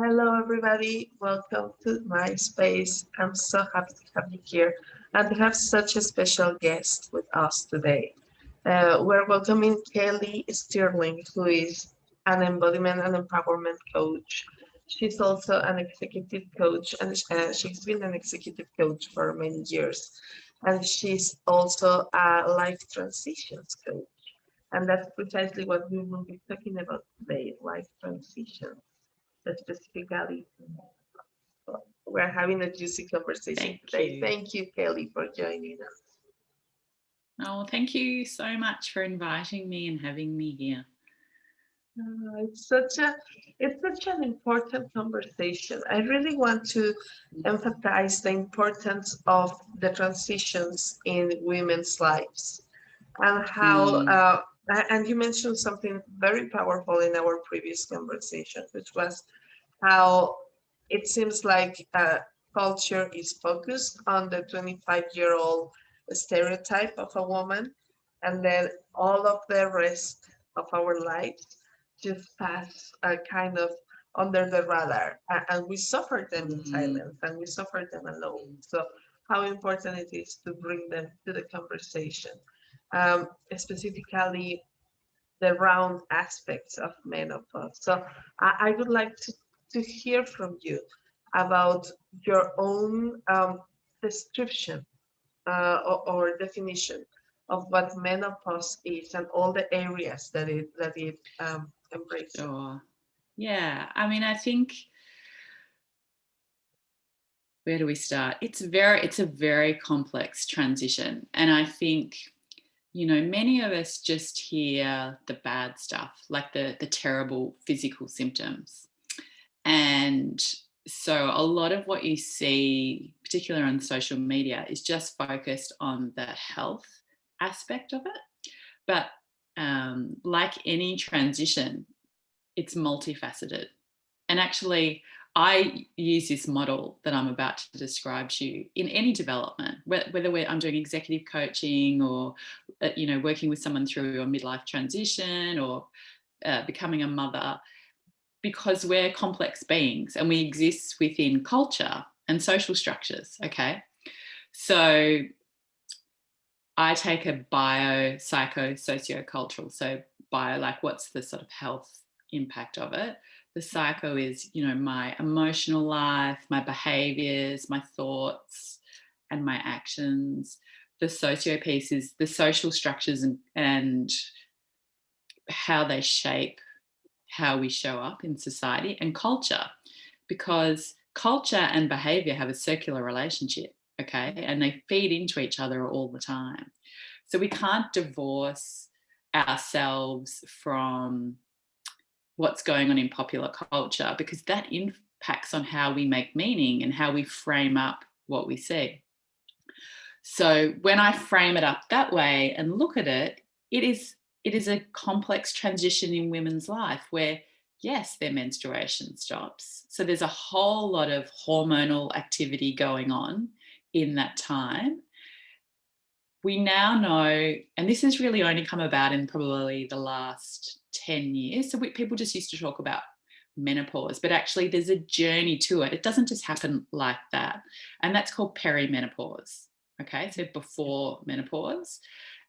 Hello, everybody. Welcome to my space. I'm so happy to have you here and to have such a special guest with us today. We're welcoming Kelly Stirling, who is an embodiment and empowerment coach. She's also an executive coach, and she's been an executive coach for many years. And she's also a life transitions coach. And that's precisely what we will be talking about today, life transitions specifically. We're having a juicy conversation Thank today. you. Thank you, Kelly, for joining us. Oh, thank you so much for inviting me and having me here. It's such an important conversation. I really want to emphasize the importance of the transitions in women's lives and how and you mentioned something very powerful in our previous conversation, which was how it seems like culture is focused on the 25-year-old stereotype of a woman, and then all of the rest of our lives just pass kind of under the radar, and we suffer them in silence and we suffer them alone. So, how important it is to bring them to the conversation, specifically the round aspects of menopause. So I would like to hear from you about your own description or definition of what menopause is and all the areas that it embraces. Sure. Yeah. I mean, I think where do we start? It's a very complex transition. And I think, many of us just hear the bad stuff, like the terrible physical symptoms. And so a lot of what you see, particularly on social media, is just focused on the health aspect of it. But like any transition, it's multifaceted. And actually, I use this model that I'm about to describe to you in any development, whether I'm doing executive coaching or, working with someone through a midlife transition or becoming a mother, because we're complex beings and we exist within culture and social structures. Okay. So I take a bio, psycho, sociocultural. So bio, like what's the sort of health impact of it? The psycho is, my emotional life, my behaviors, my thoughts, and my actions. The socio piece is the social structures and how they shape how we show up in society, and culture, because culture and behavior have a circular relationship. Okay. And they feed into each other all the time. So we can't divorce ourselves from what's going on in popular culture, because that impacts on how we make meaning and how we frame up what we see. So when I frame it up that way and look at it, it is a complex transition in women's life where, yes, their menstruation stops. So there's a whole lot of hormonal activity going on in that time. We now know, and this has really only come about in probably the last 10 years. So people just used to talk about menopause, but actually there's a journey to it. It doesn't just happen like that. And that's called perimenopause. Okay, so before menopause.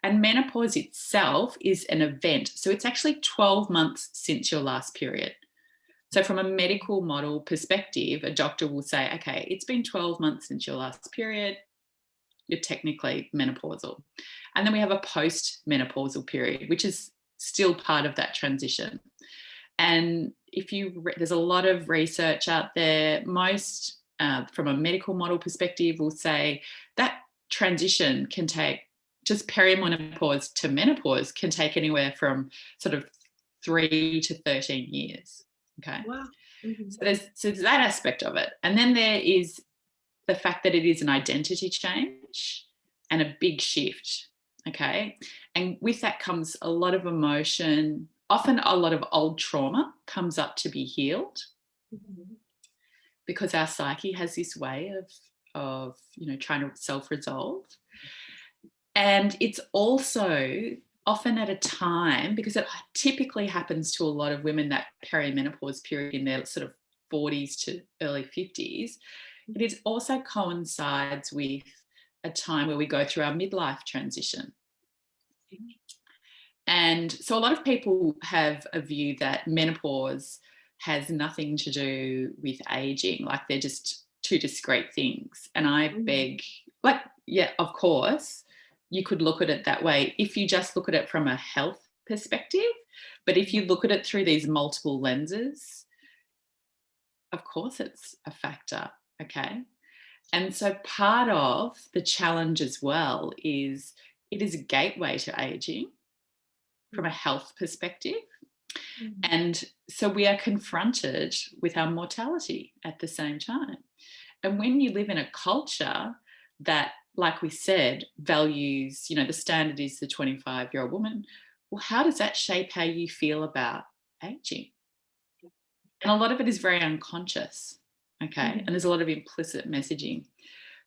And menopause itself is an event. So it's actually 12 months since your last period. So from a medical model perspective, a doctor will say, okay, it's been 12 months since your last period. You're technically menopausal. And then we have a post-menopausal period, which is still part of that transition. And there's a lot of research out there. Most, from a medical model perspective, will say that transition can take, just perimenopause to menopause can take anywhere from sort of 3 to 13 years. Okay. Wow. Mm-hmm. So there's that aspect of it. And then there is the fact that it is an identity change and a big shift. Okay. And with that comes a lot of emotion. Often a lot of old trauma comes up to be healed, because our psyche has this way of trying to self-resolve. And it's also often at a time, because it typically happens to a lot of women, that perimenopause period in their sort of 40s to early 50s, it is also coincides with a time where we go through our midlife transition. And so a lot of people have a view that menopause has nothing to do with aging, like they're just two discrete things. And I beg, like, yeah, of course, you could look at it that way if you just look at it from a health perspective. But if you look at it through these multiple lenses, of course it's a factor, okay? And so part of the challenge as well is it is a gateway to aging from a health perspective. And so we are confronted with our mortality at the same time. And when you live in a culture that, like we said, values, you know, the standard is the 25-year-old woman, well, how does that shape how you feel about aging? And a lot of it is very unconscious, okay? And there's a lot of implicit messaging.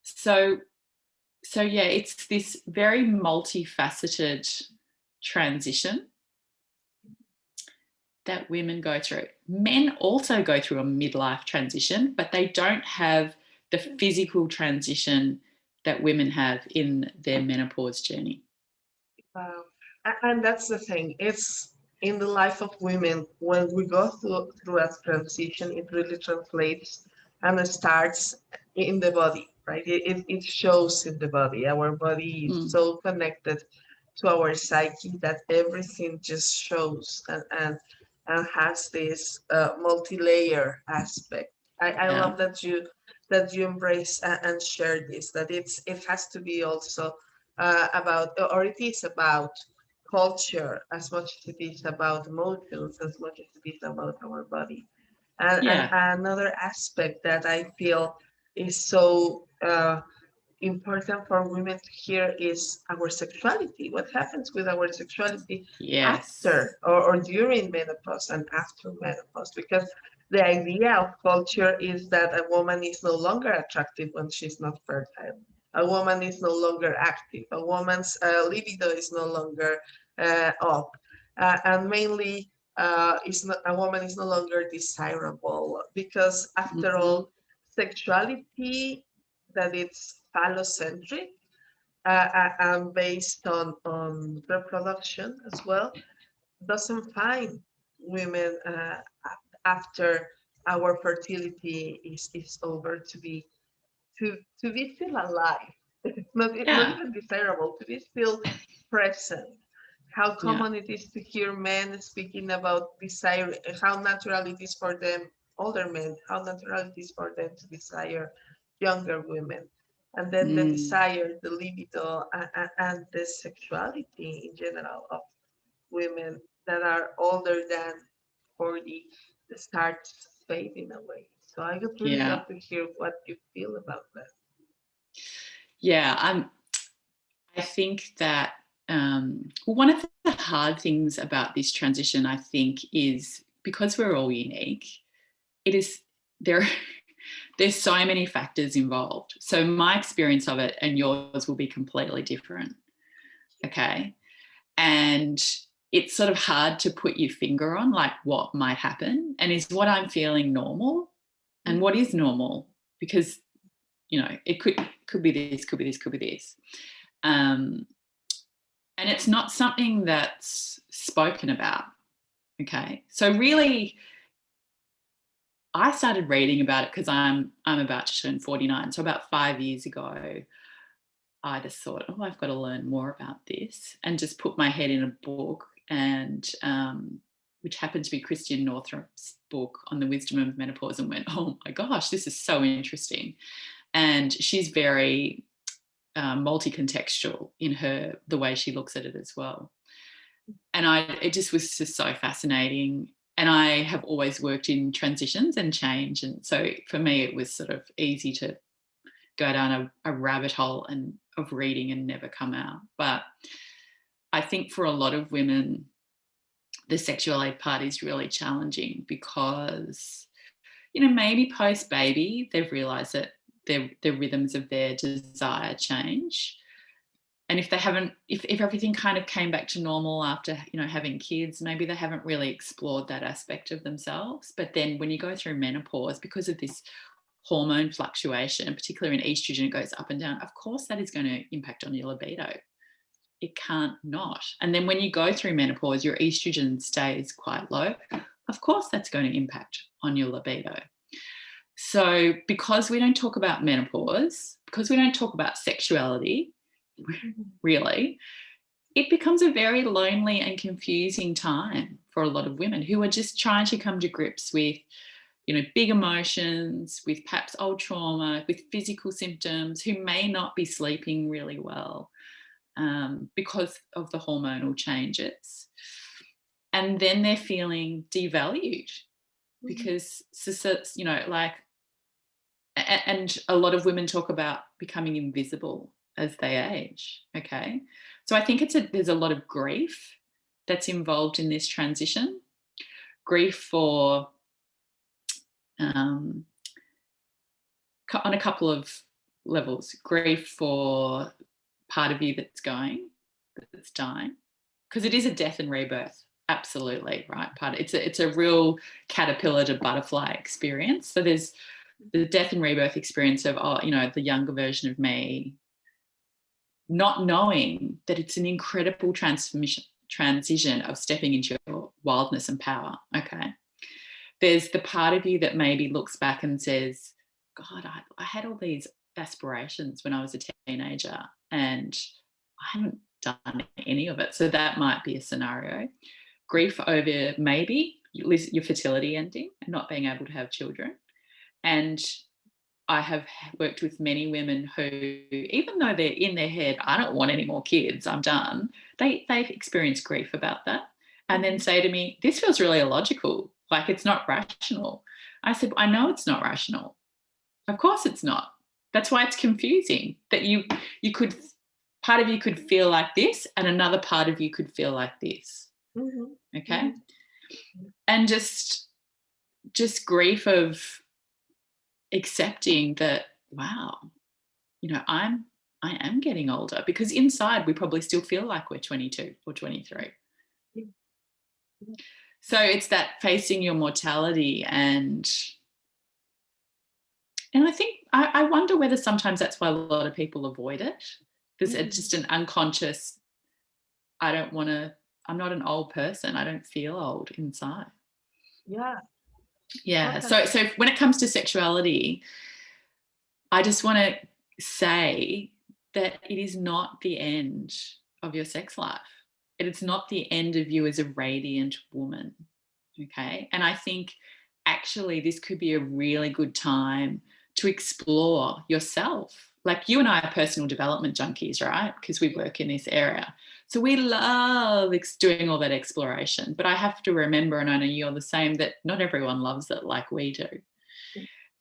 So yeah, it's this very multifaceted transition that women go through. Men also go through a midlife transition, but they don't have the physical transition that women have in their menopause journey. Wow. And that's the thing. It's in the life of women, when we go through a transition, it really translates and it starts in the body, right? It shows in the body. Our body is so connected to our psyche that everything just shows and has this multi-layer aspect. I love that you embrace and share this, that it has to be also about, or it is about culture as much as it is about emotions, as much as it is about our body. And another aspect that I feel is so important for women to hear is our sexuality. What happens with our sexuality after or during menopause and after menopause? Because the idea of culture is that a woman is no longer attractive when she's not fertile. A woman is no longer active. A woman's libido is no longer up. And mainly, a woman is no longer desirable because, after all, sexuality that it's phallocentric and based on reproduction as well doesn't find women after our fertility is over to be still alive. Not even desirable, to be still present. How common it is to hear men speaking about desire, how natural it is for them, older men, how natural it is for them to desire younger women. And then the desire, the libido, and the sexuality in general of women that are older than 40 starts fading away. So I would really love to hear what you feel about that. Yeah, I think that one of the hard things about this transition, I think, is because we're all unique, it is there's so many factors involved. So my experience of it and yours will be completely different. Okay. And it's sort of hard to put your finger on like what might happen and is what I'm feeling normal and what is normal, because, you know, it could be this, could be this, could be this. And it's not something that's spoken about. Okay. So really, I started reading about it because I'm about to turn 49. So about 5 years ago, I just thought, oh, I've got to learn more about this, and just put my head in a book, and which happened to be Christian Northrup's book on the wisdom of menopause, and went, oh my gosh, this is so interesting. And she's very multi-contextual in the way she looks at it as well. And it just was just so fascinating. And I have always worked in transitions and change. And so for me, it was sort of easy to go down a rabbit hole of reading and never come out. But I think for a lot of women, the sexuality part is really challenging because, you know, maybe post-baby, they've realised that their rhythms of their desire change. And if they haven't, if everything kind of came back to normal after, you know, having kids, maybe they haven't really explored that aspect of themselves. But then when you go through menopause, because of this hormone fluctuation, particularly in estrogen, it goes up and down. Of course, that is going to impact on your libido. It can't not. And then when you go through menopause, your estrogen stays quite low. Of course, that's going to impact on your libido. So because we don't talk about menopause, because we don't talk about sexuality, really, it becomes a very lonely and confusing time for a lot of women who are just trying to come to grips with, you know, big emotions, with perhaps old trauma, with physical symptoms, who may not be sleeping really well because of the hormonal changes. And then they're feeling devalued because, you know, like, and a lot of women talk about becoming invisible as they age. Okay. So I think there's a lot of grief that's involved in this transition. Grief for, on a couple of levels, grief for part of you that's dying, because it is a death and rebirth. Absolutely, right? It's a real caterpillar to butterfly experience. So there's the death and rebirth experience of, oh, you know, the younger version of me, not knowing that it's an incredible transition of stepping into your wildness and power. Okay. There's the part of you that maybe looks back and says, God, I had all these aspirations when I was a teenager and I haven't done any of it. So that might be a scenario. Grief over maybe your fertility ending and not being able to have children. And I have worked with many women who, even though they're in their head, I don't want any more kids, I'm done, they've experienced grief about that and then say to me, this feels really illogical, like it's not rational. I said, I know it's not rational. Of course it's not. That's why it's confusing, that you could, part of you could feel like this and another part of you could feel like this. Okay. And just grief of accepting that, wow, you know, I am getting older, because inside we probably still feel like we're 22 or 23. So it's that facing your mortality, and I think I wonder whether sometimes that's why a lot of people avoid it. There's just an unconscious, I'm not an old person, I don't feel old inside. Yeah. So when it comes to sexuality, I just want to say that it is not the end of your sex life. It's not the end of you as a radiant woman. Okay. And I think actually this could be a really good time to explore yourself. Like, you and I are personal development junkies, right? Because we work in this area. So we love doing all that exploration. But I have to remember, and I know you're the same, that not everyone loves it like we do.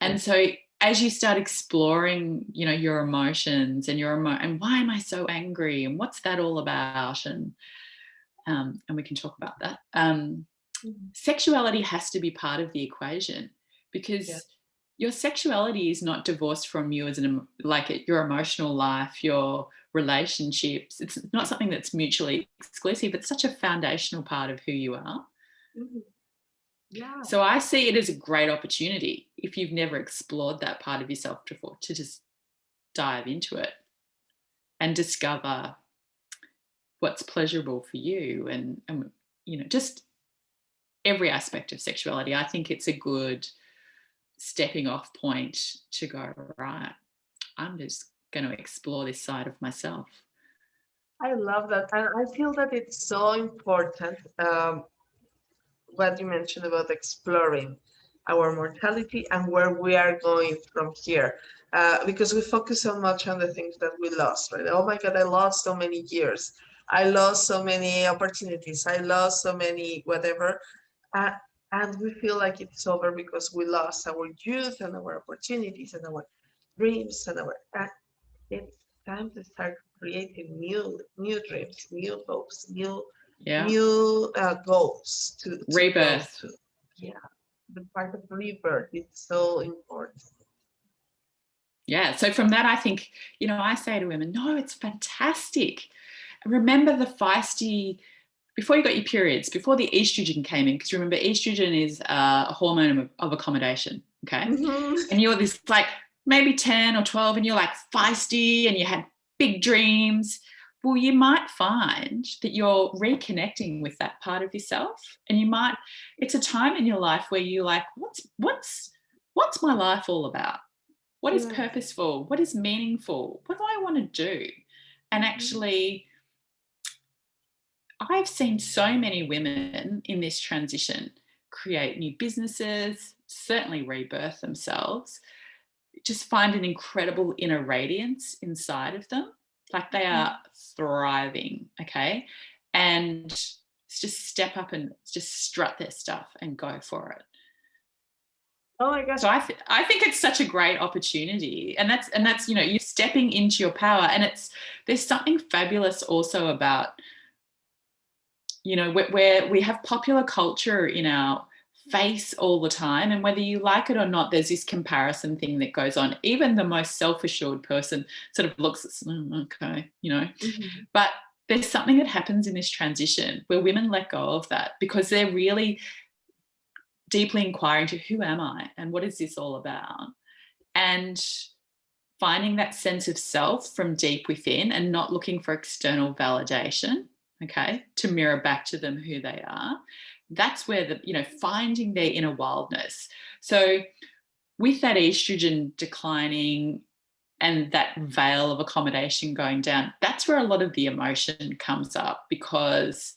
And so as you start exploring, you know, your emotions and and why am I so angry and what's that all about? And we can talk about that. Sexuality has to be part of the equation, because your sexuality is not divorced from you as your emotional life, your relationships. It's not something that's mutually exclusive. It's such a foundational part of who you are. So I see it as a great opportunity, if you've never explored that part of yourself before, to just dive into it and discover what's pleasurable for you, and you know, just every aspect of sexuality. I think it's a good stepping off point to go, right, I'm just going to explore this side of myself. I love that. And I feel that it's so important, what you mentioned about exploring our mortality and where we are going from here. Because we focus so much on the things that we lost, right? Oh my God, I lost so many years. I lost so many opportunities. I lost so many whatever. And we feel like it's over because we lost our youth and our opportunities and our dreams and it's time to start creating new dreams, new hopes, new goals to rebirth. Go to. Yeah, the part of rebirth is so important. Yeah. So from that, I think, I say to women, no, it's fantastic. Remember the feisty, before you got your periods, before the estrogen came in, because remember, estrogen is a hormone of accommodation. Okay. Mhm. And you're this like maybe 10 or 12 and you're like feisty and you had big dreams. Well, you might find that you're reconnecting with that part of yourself. And it's a time in your life where you're like, what's my life all about? What is Yeah. purposeful? What is meaningful? What do I want to do? And actually, I've seen so many women in this transition create new businesses, certainly rebirth themselves, just find an incredible inner radiance inside of them. Like they are thriving, okay? And just step up and just strut their stuff and go for it. Oh my gosh. So I think it's such a great opportunity, and that's you're stepping into your power, and there's something fabulous also about where we have popular culture in our face all the time, and whether you like it or not, there's this comparison thing that goes on. Even the most self-assured person sort of looks at okay, but there's something that happens in this transition where women let go of that because they're really deeply inquiring to who am I and what is this all about, and finding that sense of self from deep within and not looking for external validation, okay, to mirror back to them who they are. That's where finding their inner wildness. So with that estrogen declining and that veil of accommodation going down, that's where a lot of the emotion comes up, because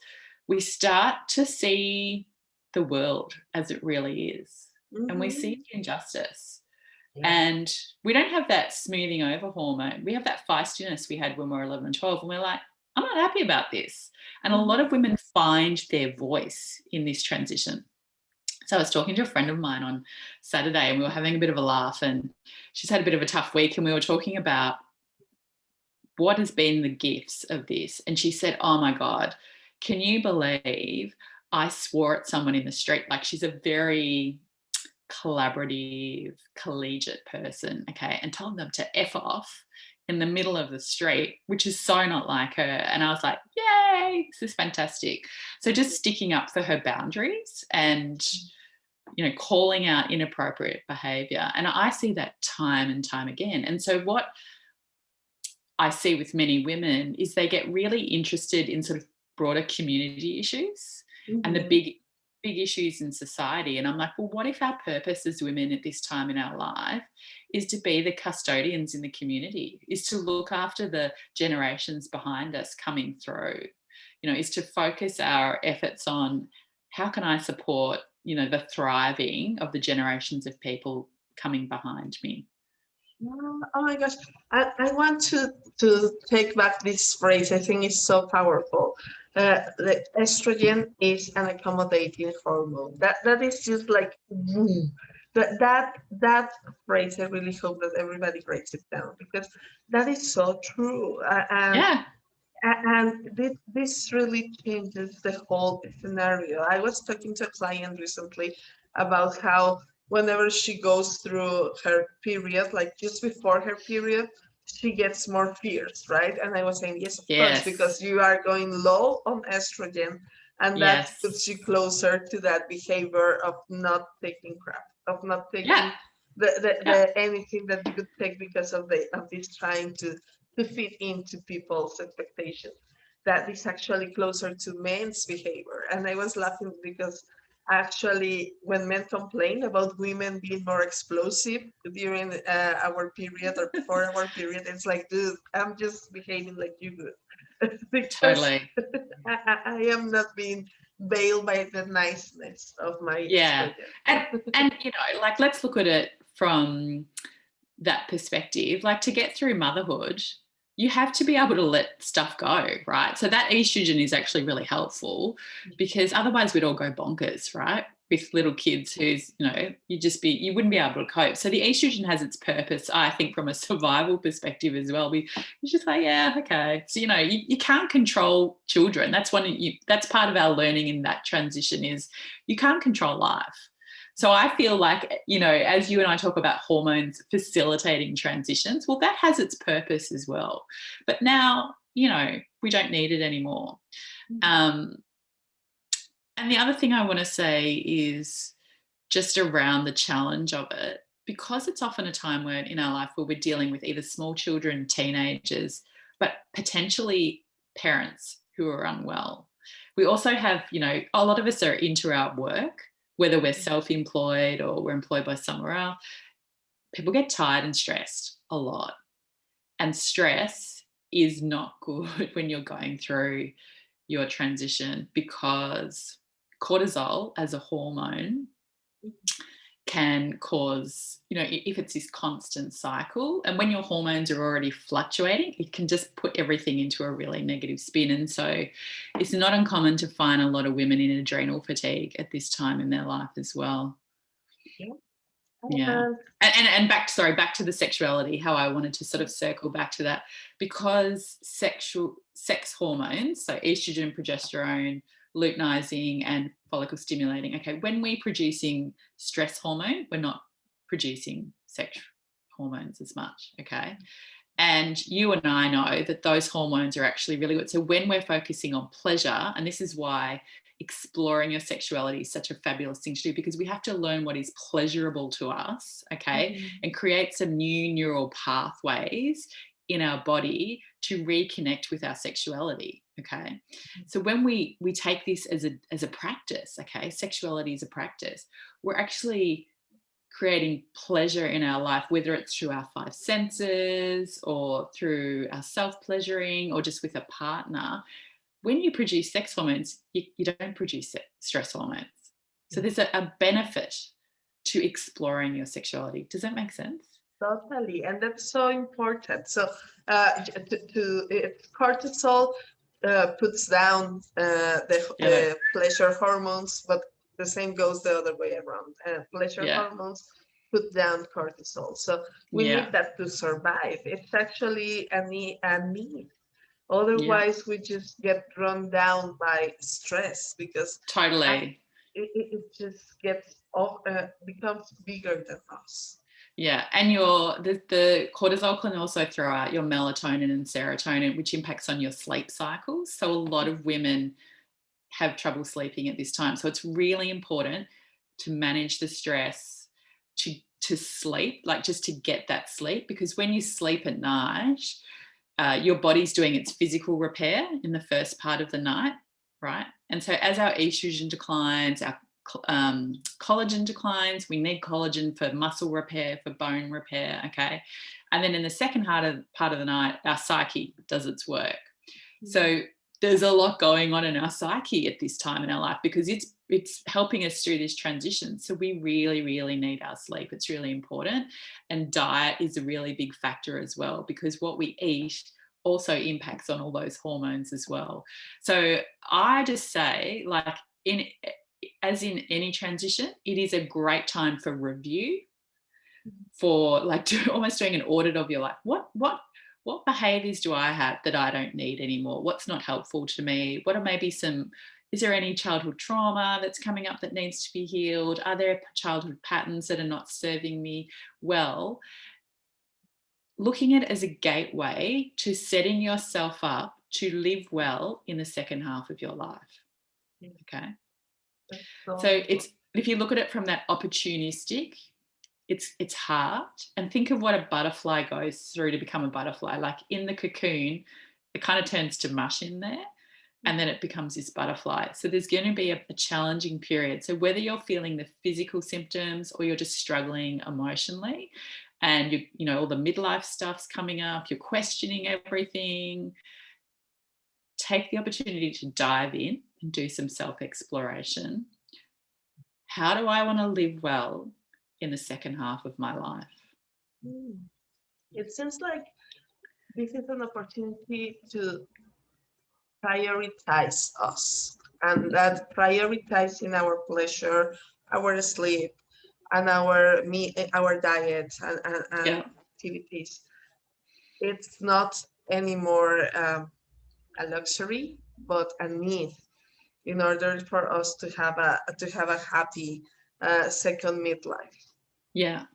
we start to see the world as it really is, and we see the injustice. And we don't have that smoothing over hormone. We have that feistiness we had when we were 11 and 12, and we're like, I'm not happy about this. And a lot of women find their voice in this transition. So I was talking to a friend of mine on Saturday, and we were having a bit of a laugh, and she's had a bit of a tough week, and we were talking about what has been the gifts of this. And she said, oh my God, can you believe I swore at someone in the street? Like, she's a very collaborative, collegiate person, okay, and told them to F off in the middle of the street, which is so not like her. And I was like, yay, this is fantastic. So just sticking up for her boundaries and, calling out inappropriate behavior. And I see that time and time again. And so what I see with many women is they get really interested in sort of broader community issues and the big issues in society. And I'm like, well, what if our purpose as women at this time in our life is to be the custodians in the community, is to look after the generations behind us coming through, is to focus our efforts on how can I support, the thriving of the generations of people coming behind me. Oh my gosh, I want to take back this phrase. I think it's so powerful. The estrogen is an accommodating hormone. That is just like that phrase. I really hope that everybody writes it down, because that is so true. And this really changes the whole scenario. I was talking to a client recently about how whenever she goes through her period, like just before her period, she gets more fears, right? And I was saying, yes, of course, because you are going low on estrogen, and that puts you closer to that behavior of not taking crap, of not taking the anything that you could take because of this trying to fit into people's expectations. That is actually closer to men's behavior. And I was laughing because actually when men complain about women being more explosive during our period or before our period, it's like, dude, I'm just behaving like you would. Because Totally. I am not being veiled by the niceness of my expression. And like, let's look at it from that perspective. Like, to get through motherhood, you have to be able to let stuff go, right? So that estrogen is actually really helpful, because otherwise we'd all go bonkers, right? With little kids who's, you wouldn't be able to cope. So the estrogen has its purpose, I think, from a survival perspective as well. You just like, yeah, okay. So, you can't control children. That's part of our learning in that transition, is you can't control life. So I feel like, as you and I talk about hormones facilitating transitions, well, that has its purpose as well. But now, we don't need it anymore. And the other thing I want to say is just around the challenge of it, because it's often a time where in our life where we're dealing with either small children, teenagers, but potentially parents who are unwell. We also have, a lot of us are into our work, whether we're self-employed or we're employed by somewhere else. People get tired and stressed a lot. And stress is not good when you're going through your transition, because cortisol as a hormone can cause, if it's this constant cycle, and when your hormones are already fluctuating, it can just put everything into a really negative spin. And so it's not uncommon to find a lot of women in adrenal fatigue at this time in their life as well. Yeah. And back to the sexuality, how I wanted to sort of circle back to that, because sex hormones, so estrogen, progesterone, luteinizing and follicle stimulating. Okay, when we're producing stress hormone, we're not producing sex hormones as much. Okay. And you and I know that those hormones are actually really good. So when we're focusing on pleasure, and this is why exploring your sexuality is such a fabulous thing to do, because we have to learn what is pleasurable to us, okay, and create some new neural pathways in our body to reconnect with our sexuality. Okay, so when we take this as a practice, okay, sexuality is a practice, we're actually creating pleasure in our life, whether it's through our five senses or through our self-pleasuring or just with a partner. When you produce sex hormones, you don't produce stress hormones. So there's a benefit to exploring your sexuality. Does that make sense? Totally, and that's so important. So cortisol puts down the pleasure hormones, but the same goes the other way around. Pleasure hormones put down cortisol. So we need that to survive. It's actually a need. Otherwise, we just get run down by stress, because totally it just becomes bigger than us. Yeah, and the cortisol can also throw out your melatonin and serotonin, which impacts on your sleep cycles. So a lot of women have trouble sleeping at this time. So it's really important to manage the stress, to sleep, like just to get that sleep, because when you sleep at night, your body's doing its physical repair in the first part of the night, right? And so as our estrogen declines, our collagen declines, we need collagen for muscle repair, for bone repair, okay? And then in the second part of the night, our psyche does its work. So there's a lot going on in our psyche at this time in our life, because it's helping us through this transition. So we really, really need our sleep. It's really important. And diet is a really big factor as well, because what we eat also impacts on all those hormones as well. So I just say, like, as in any transition, it is a great time for review, for like almost doing an audit of your life. What behaviors do I have that I don't need anymore? What's not helpful to me? What are maybe is there any childhood trauma that's coming up that needs to be healed? Are there childhood patterns that are not serving me well? Looking at it as a gateway to setting yourself up to live well in the second half of your life. Okay. So if you look at it from that opportunistic, it's hard. And think of what a butterfly goes through to become a butterfly. Like in the cocoon, it kind of turns to mush in there, and then it becomes this butterfly. So there's going to be a challenging period. So whether you're feeling the physical symptoms or you're just struggling emotionally, and all the midlife stuff's coming up, you're questioning everything, take the opportunity to dive in and do some self-exploration. How do I want to live well in the second half of my life? It seems like this is an opportunity to prioritize us, and that prioritizing our pleasure, our sleep, and our diet and activities, it's not anymore a luxury, but a need, in order for us to have a happy second midlife. Yeah.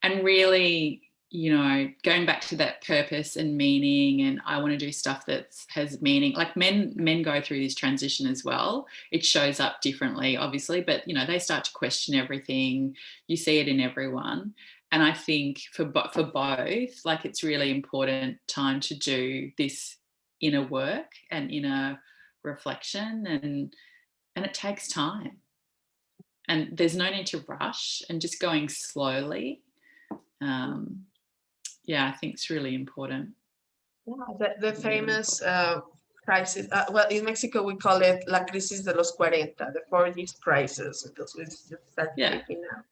And really, going back to that purpose and meaning, and I want to do stuff that has meaning. Like men go through this transition as well. It shows up differently, obviously, but they start to question everything. You see it in everyone. And I think for both, like, it's really important time to do this inner work and inner reflection, and it takes time. And there's no need to rush, and just going slowly. I think it's really important. Yeah, the famous crisis. Well, in Mexico we call it la crisis de los 40, the 40s crisis, because we just start taking out.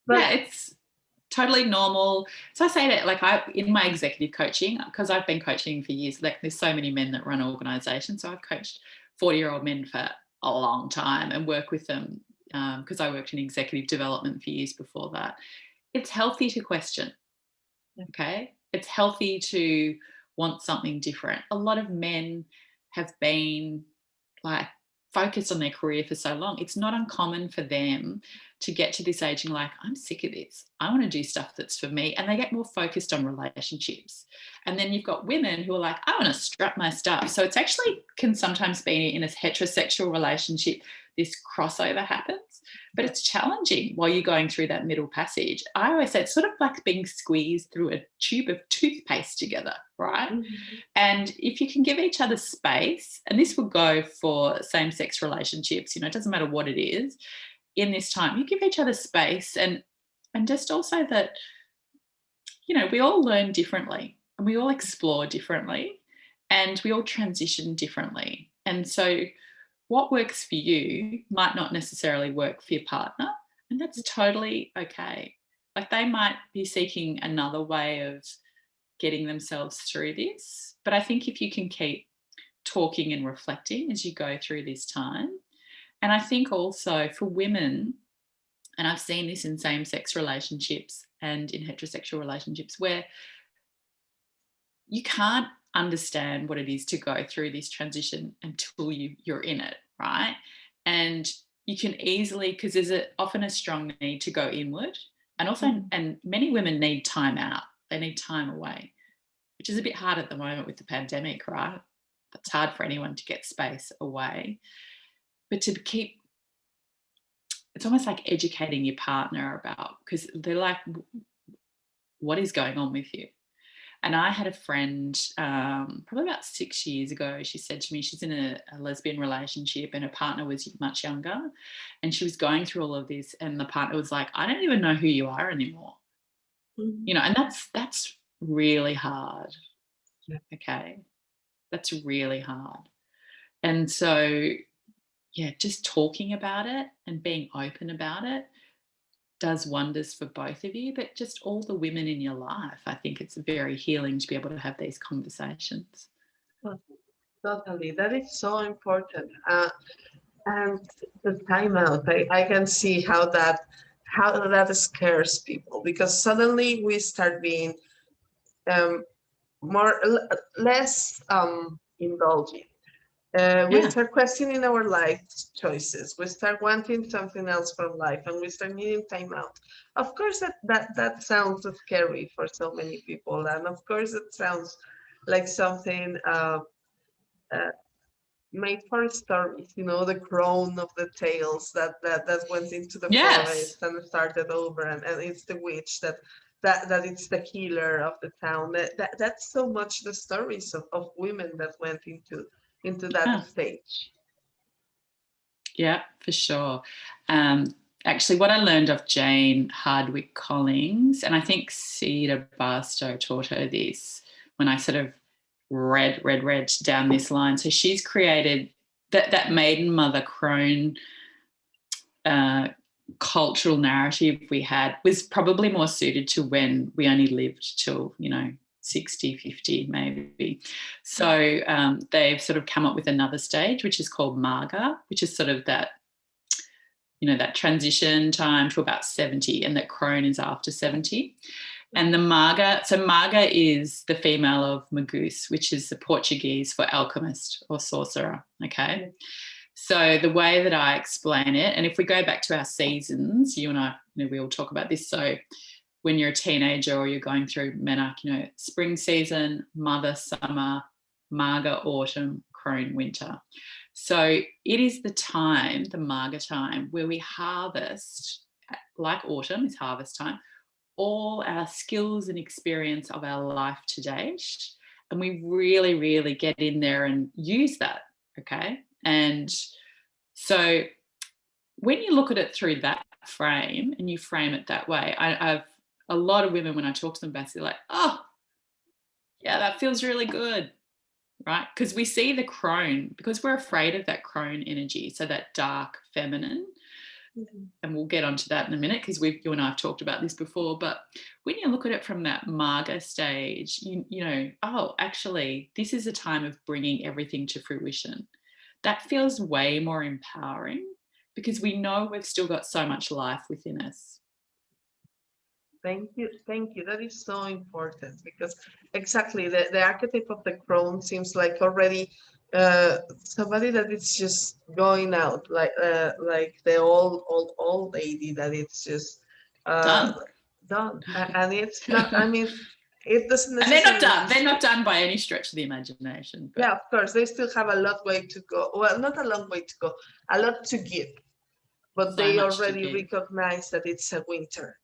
It's totally normal. So I say that, like, in my executive coaching, because I've been coaching for years, like, there's so many men that run organizations. So I've coached 40-year-old men for a long time and work with them because I worked in executive development for years before that. It's healthy to question. Okay. It's healthy to want something different. A lot of men have been, like, focused on their career for so long. It's not uncommon for them to get to this age and like, I'm sick of this. I want to do stuff that's for me. And they get more focused on relationships. And then you've got women who are like, I want to strap my stuff. So it's actually can sometimes be in a heterosexual relationship, this crossover happens, but it's challenging while you're going through that middle passage. I always say it's sort of like being squeezed through a tube of toothpaste together, right? Mm-hmm. And if you can give each other space, and this will go for same-sex relationships, it doesn't matter what it is, in this time, you give each other space, and just also that, we all learn differently, and we all explore differently, and we all transition differently. And so what works for you might not necessarily work for your partner, and that's totally okay. Like, they might be seeking another way of getting themselves through this. But I think if you can keep talking and reflecting as you go through this time, and I think also for women, and I've seen this in same-sex relationships and in heterosexual relationships, where you can't understand what it is to go through this transition until you're in it, right? And you can easily, because there's often a strong need to go inward, and also, and many women need time out. They need time away, which is a bit hard at the moment with the pandemic, right? It's hard for anyone to get space away. But to keep, it's almost like educating your partner about, because they're like, what is going on with you? And I had a friend probably about 6 years ago. She said to me, she's in a lesbian relationship and her partner was much younger, and she was going through all of this, and the partner was like, I don't even know who you are anymore. And that's really hard. Yeah. Okay. That's really hard. And so, just talking about it and being open about it does wonders for both of you, but just all the women in your life. I think it's very healing to be able to have these conversations. Totally. That is so important. And the timeout, I can see how that scares people, because suddenly we start being less indulgent. We start questioning our life choices. We start wanting something else from life, and we start needing time out. Of course, that sounds scary for so many people, and of course, it sounds like something made for stories. The crown of the tales that went into the forest and started over, and it's the witch that it's the healer of the town. That's so much the stories of women that went into that stage. Yeah, for sure. Actually, what I learned of Jane Hardwick Collins, and I think Cedar Barstow taught her this when I sort of read down this line. So she's created that maiden mother crone cultural narrative we had was probably more suited to when we only lived till 60, 50 maybe. So they've sort of come up with another stage, which is called Marga, which is sort of that, that transition time to about 70, and that crone is after 70. And the Marga, so Marga is the female of Magus, which is the Portuguese for alchemist or sorcerer, okay? So the way that I explain it, and if we go back to our seasons, you and I, we all talk about this. So when you're a teenager or you're going through menarche, spring season, mother, summer, marga, autumn, crone, winter. So it is the time, the marga time, where we harvest, like autumn is harvest time, all our skills and experience of our life to date. And we really, really get in there and use that. Okay. And so when you look at it through that frame and you frame it that way, I've a lot of women, when I talk to them about it, they're like, oh, yeah, that feels really good, right? Because we see the crone, because we're afraid of that crone energy, so that dark feminine. Mm-hmm. And we'll get onto that in a minute because you and I have talked about this before. But when you look at it from that marga stage, you know, oh, actually, this is a time of bringing everything to fruition. That feels way more empowering because we know we've still got so much life within us. Thank you. That is so important because exactly the archetype of the crone seems like already somebody that it's just going out, like the old lady that it's just Done. And it's not. I mean, it doesn't necessarily. And they're not done. They're not done by any stretch of the imagination. But... Yeah, of course, they still have a long way to go. Well, not a long way to go, a lot to give, but so they already recognize that it's a winter.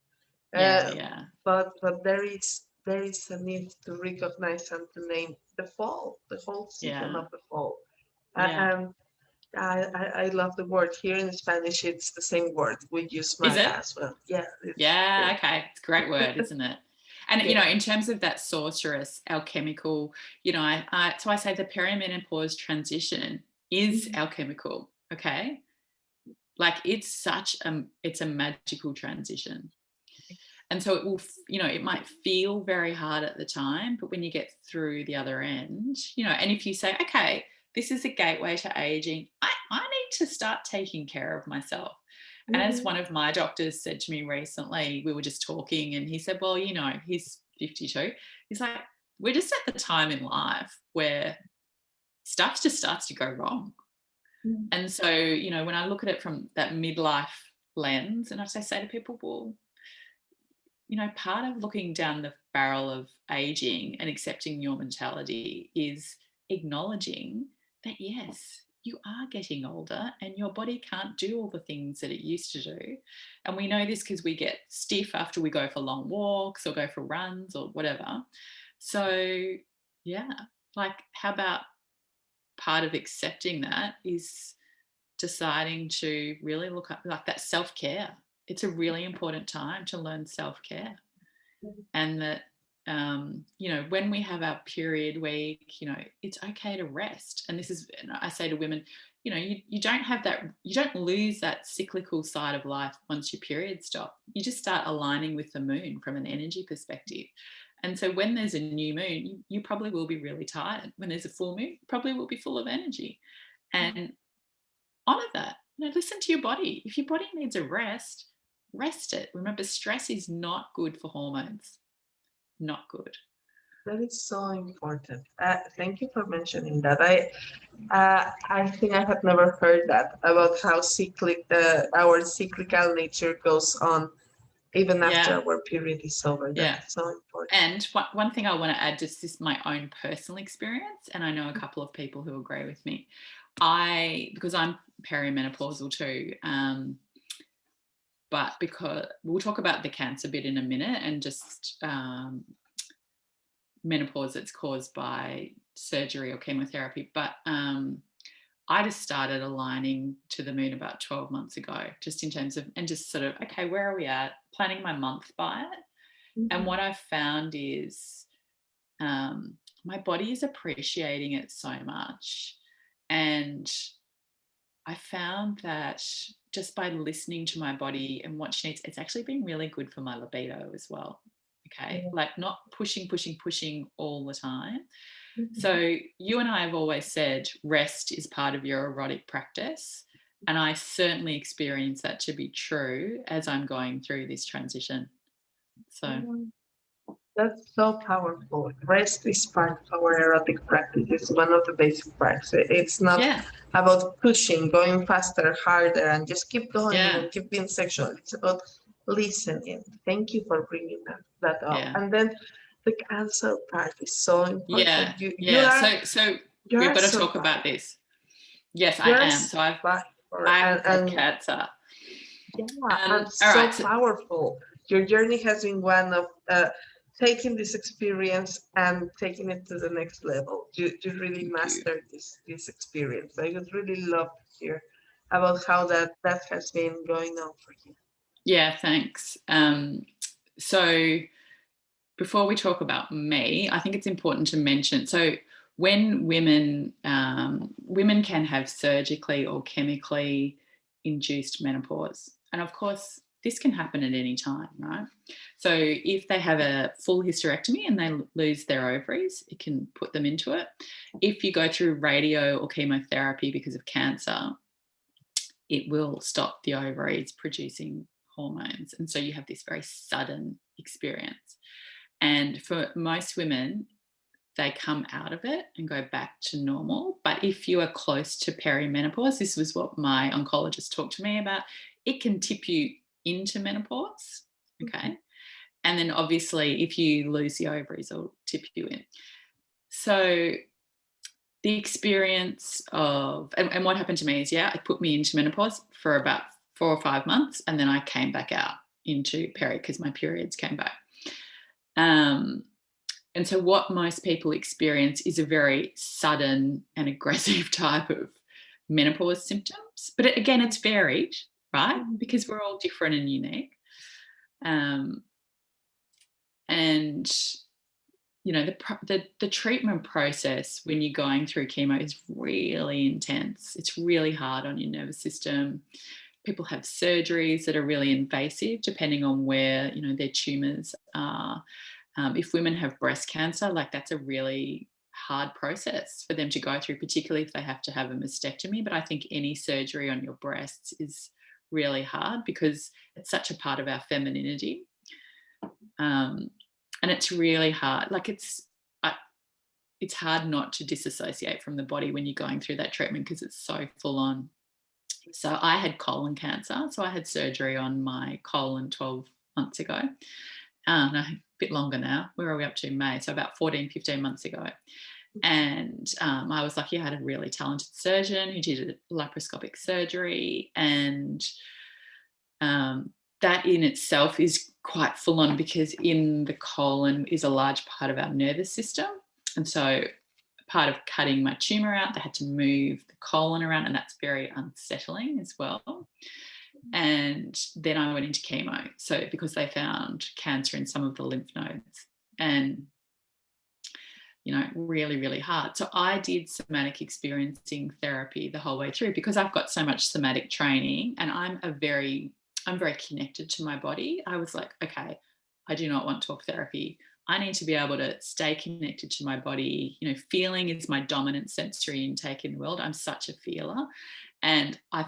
Yeah. But there is a need to recognize and to name the fall, the whole season of the fall. And I love the word. Here in Spanish, it's the same word. We use maga as well. Yeah. Okay. It's a great word, isn't it? And, you know, in terms of that sorceress, alchemical, you know, so I say the perimenopause transition is alchemical, okay? Like it's it's a magical transition. And so it will, you know, it might feel very hard at the time, but when you get through the other end, you know, and if you say, okay, this is a gateway to aging, I need to start taking care of myself. And as one of my doctors said to me recently, we were just talking and he said, well, you know, he's 52. He's like, we're just at the time in life where stuff just starts to go wrong. And so, you know, when I look at it from that midlife lens, and I say to people, well, you know, part of looking down the barrel of aging and accepting your mortality is acknowledging that, yes, you are getting older and your body can't do all the things that it used to do. And we know this because we get stiff after we go for long walks or go for runs or whatever. So, yeah, like how about part of accepting that is deciding to really look up like that self-care. It's a really important time to learn self-care. And that, you know, when we have our period week, you know, it's okay to rest. And this is, and I say to women, you know, you don't have that, you don't lose that cyclical side of life once your period stop. You just start aligning with the moon from an energy perspective. And so when there's a new moon, you probably will be really tired. When there's a full moon, you probably will be full of energy. And honor that. You know, listen to your body. If your body needs a rest, rest it. Remember, stress is not good for hormones. Not good. That is so important. Thank you for mentioning that. I think I have never heard that about how our cyclical nature goes on even after our period is over. That's so important. And one thing I want to add, just this my own personal experience, and I know a couple of people who agree with me. Because I'm perimenopausal too, but because we'll talk about the cancer bit in a minute and just menopause that's caused by surgery or chemotherapy. But I just started aligning to the moon about 12 months ago, just in terms of, and just sort of, okay, where are we at? Planning my month by it. And what I've found is my body is appreciating it so much. And I found that just by listening to my body and what she needs, it's actually been really good for my libido as well. Okay. Like not pushing all the time. So you and I have always said rest is part of your erotic practice. And I certainly experience that to be true as I'm going through this transition. So That's so powerful. Rest is part of our erotic practice. It's one of the basic practices. It's not Yeah, about pushing, going faster, harder, and just keep going yeah, and keep being sexual. It's about listening. Thank you for bringing that up. yeah, And then the cancer part is so yeah, important. You yeah. are So you we've are got to talk about survivor. this. Yes, I You're a am. So survivor, I have had and cancer. yeah, and All so right. So powerful. Your journey has been one of taking this experience and taking it to the next level. You really thank you. mastered this experience. I would really love to hear about how that has been going on for you. Yeah, thanks. So before we talk about me, I think it's important to mention. So when women can have surgically or chemically induced menopause, and of course this can happen at any time, right? So if they have a full hysterectomy and they lose their ovaries, it can put them into it. If you go through radio or chemotherapy because of cancer, it will stop the ovaries producing hormones, and so you have this very sudden experience. And for most women, they come out of it and go back to normal. But if you are close to perimenopause, this was what my oncologist talked to me about, it can tip you into menopause. Okay. And then obviously, if you lose the ovaries, it'll tip you in. So the experience of, and what happened to me is, yeah, it put me into menopause for about 4 or 5 months. And then I came back out into peri because my periods came back. And so what most people experience is a very sudden and aggressive type of menopause symptoms. But again, it's varied, right? Because we're all different and unique. Um, and the treatment process when you're going through chemo is really intense. It's really hard on your nervous system. People have surgeries that are really invasive depending on where their tumors are. If women have breast cancer, like that's a really hard process for them to go through, particularly if they have to have a mastectomy. But I think any surgery on your breasts is really hard because it's such a part of our femininity. And it's really hard. Like it's hard not to disassociate from the body when you're going through that treatment because it's so full on. So I had colon cancer. So I had surgery on my colon 12 months ago. No, a bit longer now. Where are we up to? May. So about 14, 15 months ago. And I was lucky I had a really talented surgeon who did a laparoscopic surgery. And that in itself is quite full on because in the colon is a large part of our nervous system. And so part of cutting my tumor out, they had to move the colon around, and that's very unsettling as well. And then I went into chemo. So because they found cancer in some of the lymph nodes, and really, really hard. So I did somatic experiencing therapy the whole way through because I've got so much somatic training and I'm very connected to my body. I was like, okay, I do not want talk therapy. I need to be able to stay connected to my body. Feeling is my dominant sensory intake in the world. I'm such a feeler. And I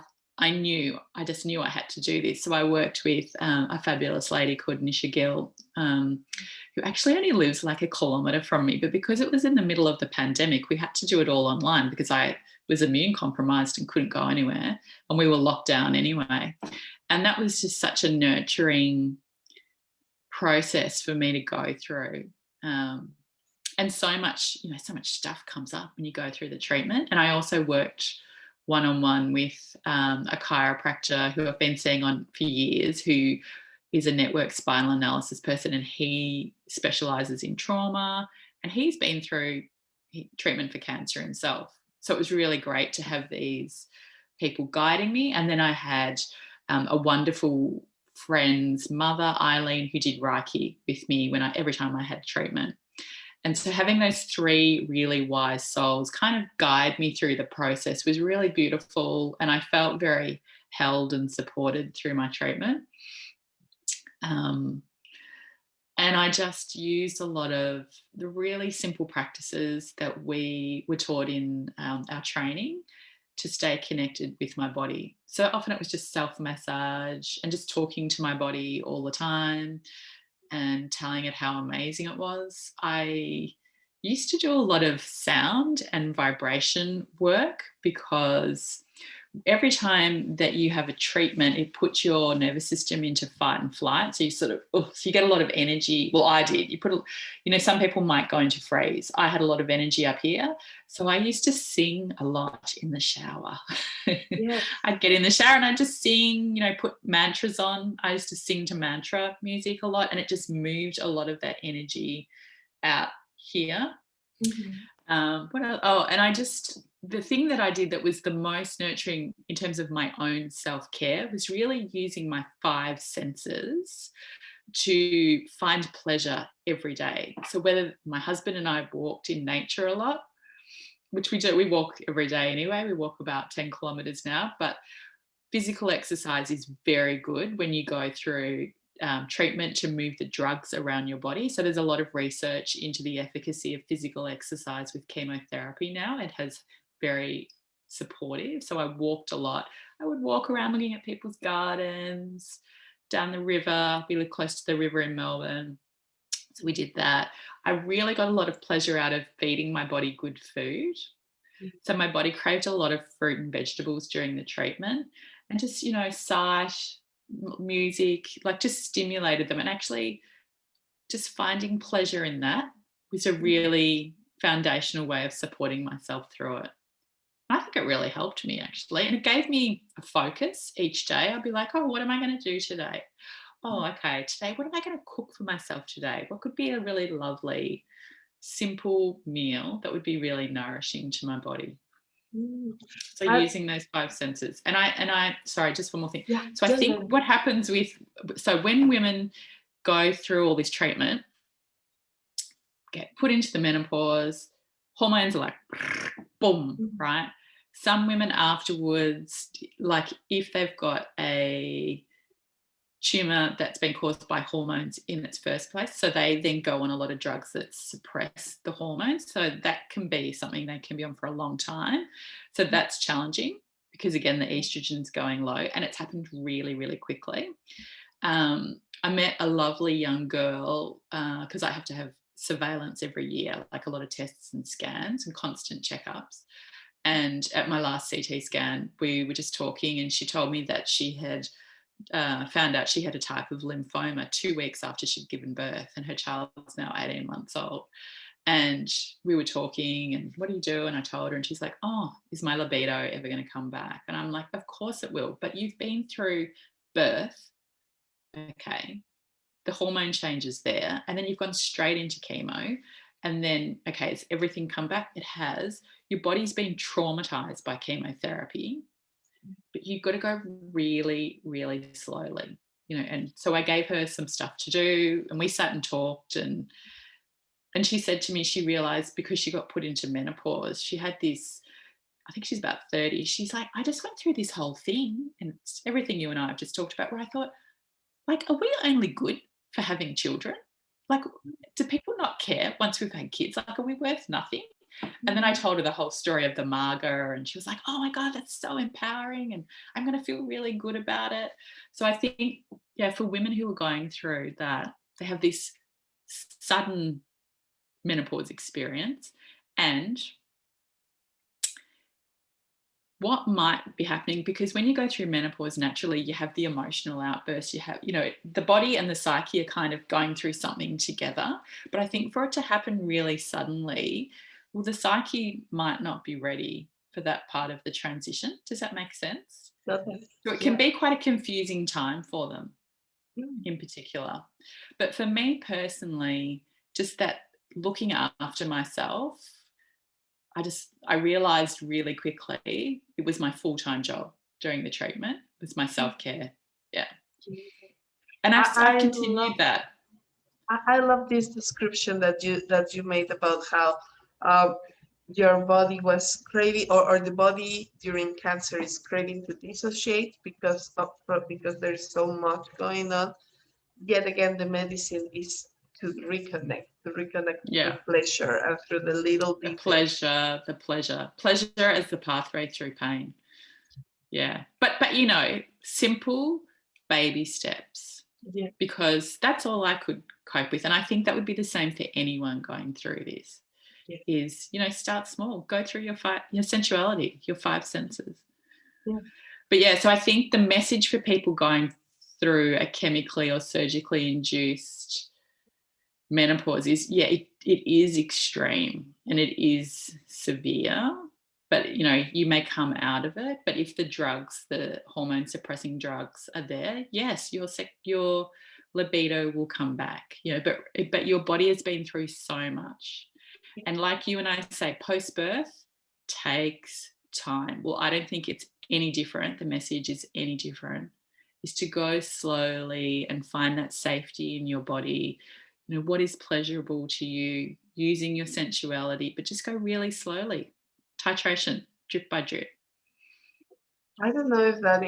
just knew I had to do this. So I worked with a fabulous lady called Nisha Gill, who actually only lives like a kilometre from me. But because it was in the middle of the pandemic, we had to do it all online because I was immune compromised and couldn't go anywhere. And we were locked down anyway. And that was just such a nurturing process for me to go through. And so much stuff comes up when you go through the treatment. And I also worked one-on-one with a chiropractor who I've been seeing on for years, who is a network spinal analysis person, and he specializes in trauma, and he's been through treatment for cancer himself. So it was really great to have these people guiding me. And then I had a wonderful friend's mother, Eileen, who did Reiki with me every time I had treatment. And so having those three really wise souls kind of guide me through the process was really beautiful. And I felt very held and supported through my treatment. And I just used a lot of the really simple practices that we were taught in our training to stay connected with my body. So often it was just self-massage and just talking to my body all the time. and telling it how amazing it was. I used to do a lot of sound and vibration work because every time that you have a treatment, it puts your nervous system into fight and flight. So you sort of, so you get a lot of energy. Well, I did. Some people might go into freeze. I had a lot of energy up here. So I used to sing a lot in the shower. Yes. I'd get in the shower and I'd just sing, put mantras on. I used to sing to mantra music a lot, and it just moved a lot of that energy out here. What else? And the thing that I did that was the most nurturing in terms of my own self-care was really using my 5 senses to find pleasure every day. So whether my husband and I walked in nature a lot, which we do, we walk every day anyway, we walk about 10 kilometers now, but physical exercise is very good when you go through treatment to move the drugs around your body. So there's a lot of research into the efficacy of physical exercise with chemotherapy now. It has very supportive. So I walked a lot. I would walk around looking at people's gardens, down the river. We live close to the river in Melbourne. So we did that. I really got a lot of pleasure out of feeding my body good food. So my body craved a lot of fruit and vegetables during the treatment, and just, sight, music, like just stimulated them. And actually just finding pleasure in that was a really foundational way of supporting myself through it. I think it really helped me, actually. And it gave me a focus each day. I'd be like, oh, what am I going to do today? Oh, okay, today, what am I going to cook for myself today? What could be a really lovely, simple meal that would be really nourishing to my body? So using those 5 senses. And I sorry, just one more thing. Yeah, so I think what happens when women go through all this treatment, get put into the menopause, hormones are like boom, right? Some women afterwards, like if they've got a tumor that's been caused by hormones in its first place, so they then go on a lot of drugs that suppress the hormones, so that can be something they can be on for a long time. So that's challenging because, again, the estrogen's going low, and it's happened really, really quickly. I met a lovely young girl because I have to have surveillance every year, like a lot of tests and scans and constant checkups. And at my last CT scan, we were just talking, and she told me that she had found out she had a type of lymphoma 2 weeks after she'd given birth, and her child's now 18 months old. And we were talking, and what do you do? And I told her, and she's like, oh, is my libido ever going to come back? And I'm like, of course it will, but you've been through birth, okay, the hormone changes there, and then you've gone straight into chemo, and then, okay, has everything come back? It has. Your body's been traumatized by chemotherapy, but you've got to go really, really slowly, and so I gave her some stuff to do, and we sat and talked, and she said to me, she realized because she got put into menopause, she had this, I think she's about 30, she's like, I just went through this whole thing, and it's everything you and I have just talked about, where I thought, like, are we only good for having children? Like, do people not care once we've had kids? Like, are we worth nothing? And then I told her the whole story of the Marga, and she was like, oh my God, that's so empowering, and I'm going to feel really good about it. So I think, yeah, for women who are going through that, they have this sudden menopause experience, and what might be happening, because when you go through menopause, naturally you have the emotional outbursts, you have, the body and the psyche are kind of going through something together. But I think for it to happen really suddenly, well, the psyche might not be ready for that part of the transition. Does that make sense? Okay. So it can be quite a confusing time for them in particular. But for me personally, just that looking after myself, I realized really quickly it was my full-time job during the treatment. It was my self-care. Yeah. And I've continued that. I love this description that you made about how your body was craving, or the body during cancer is craving to dissociate because there's so much going on. Yet again, the medicine is to reconnect Yeah. with pleasure, and through the little details. The pleasure as the pathway through pain. Yeah. But simple baby steps. Yeah. because that's all I could cope with. And I think that would be the same for anyone going through this. Yeah. Is, start small, go through your sensuality, your five senses. Yeah. But yeah, so I think the message for people going through a chemically or surgically induced menopause is, it is extreme and it is severe, but you may come out of it. But if the drugs, the hormone suppressing drugs are there, yes, your libido will come back, but your body has been through so much. And like you and I say, post-birth takes time. Well, I don't think it's any different. The message is any different, is to go slowly and find that safety in your body. What is pleasurable to you, using your sensuality, but just go really slowly. Titration, drip by drip. I don't know if that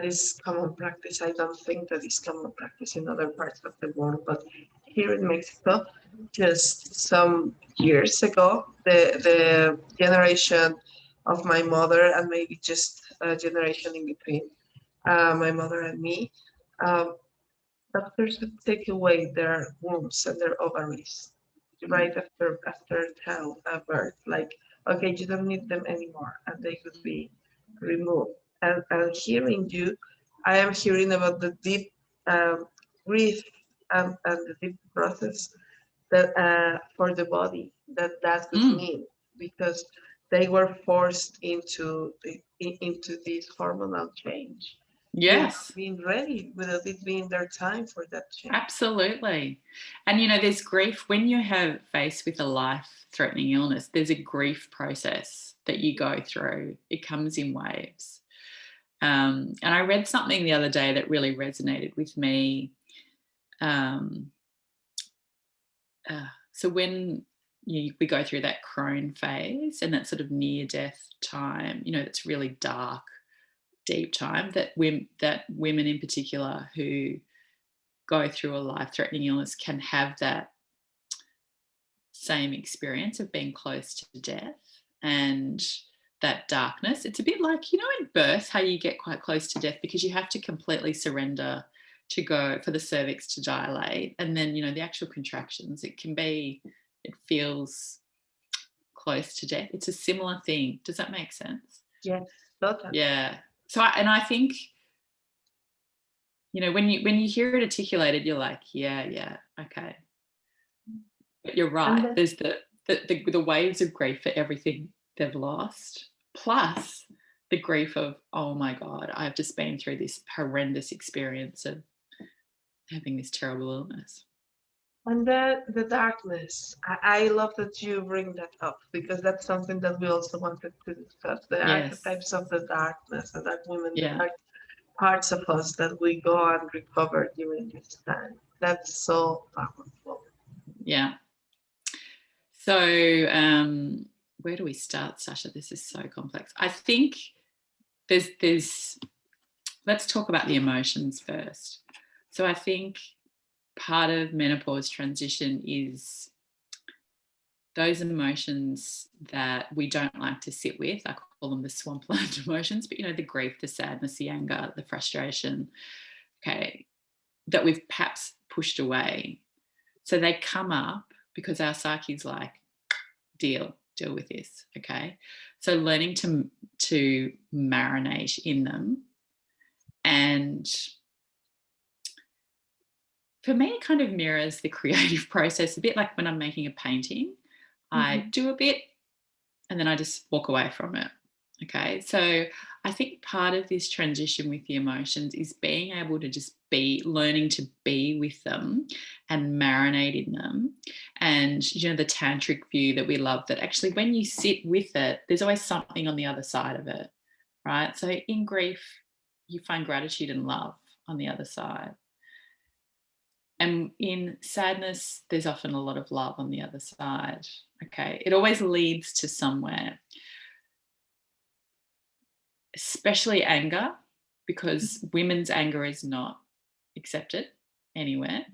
is common practice. I don't think that is common practice in other parts of the world, but here in Mexico, just some years ago, the generation of my mother and maybe just a generation in between my mother and me, um, doctors would take away their wombs and their ovaries right after birth. Like, okay, you don't need them anymore, and they could be removed. And hearing you, I am hearing about the deep grief and the deep process that for the body that could Mm, mean, because they were forced into this hormonal change without yes. being ready, without it being their time for that change. Absolutely. And there's grief when you have faced with a life-threatening illness. There's a grief process that you go through. It comes in waves. And I read something the other day that really resonated with me. Um, so when we go through that crone phase and that sort of near-death time, it's really dark, deep time, that women in particular who go through a life-threatening illness can have that same experience of being close to death and that darkness. It's a bit like, in birth, how you get quite close to death because you have to completely surrender to go for the cervix to dilate. And then, the actual contractions, it feels close to death. It's a similar thing. Does that make sense? Yes, totally. Yeah. So, I think, when you hear it articulated, you're like, yeah, okay. But you're And right. then, There's the waves of grief for everything they've lost, plus the grief of, oh my God, I've just been through this horrendous experience of having this terrible illness. and then the darkness. I love that you bring that up because that's something that we also wanted to discuss. The Yes. archetypes of the darkness, the dark women, the Yeah. dark parts of us that we go and recover during this time. That's so powerful. Yeah. So, where do we start, Sasha? This is so complex. I think there's let's talk about the emotions first. So I think part of menopause transition is those emotions that we don't like to sit with. I call them the swampland emotions, but the grief, the sadness, the anger, the frustration, okay, that we've perhaps pushed away. So they come up because our psyche's like, deal with this, okay? So learning to marinate in them. And for me, it kind of mirrors the creative process a bit like when I'm making a painting. I Mhm. do a bit and then I just walk away from it. Okay. So I think part of this transition with the emotions is being able to just be learning to be with them and marinate in them. And, the tantric view that we love, that actually when you sit with it, there's always something on the other side of it. Right. So in grief, you find gratitude and love on the other side. And in sadness, there's often a lot of love on the other side. Okay. It always leads to somewhere, especially anger, because women's anger is not accepted anywhere.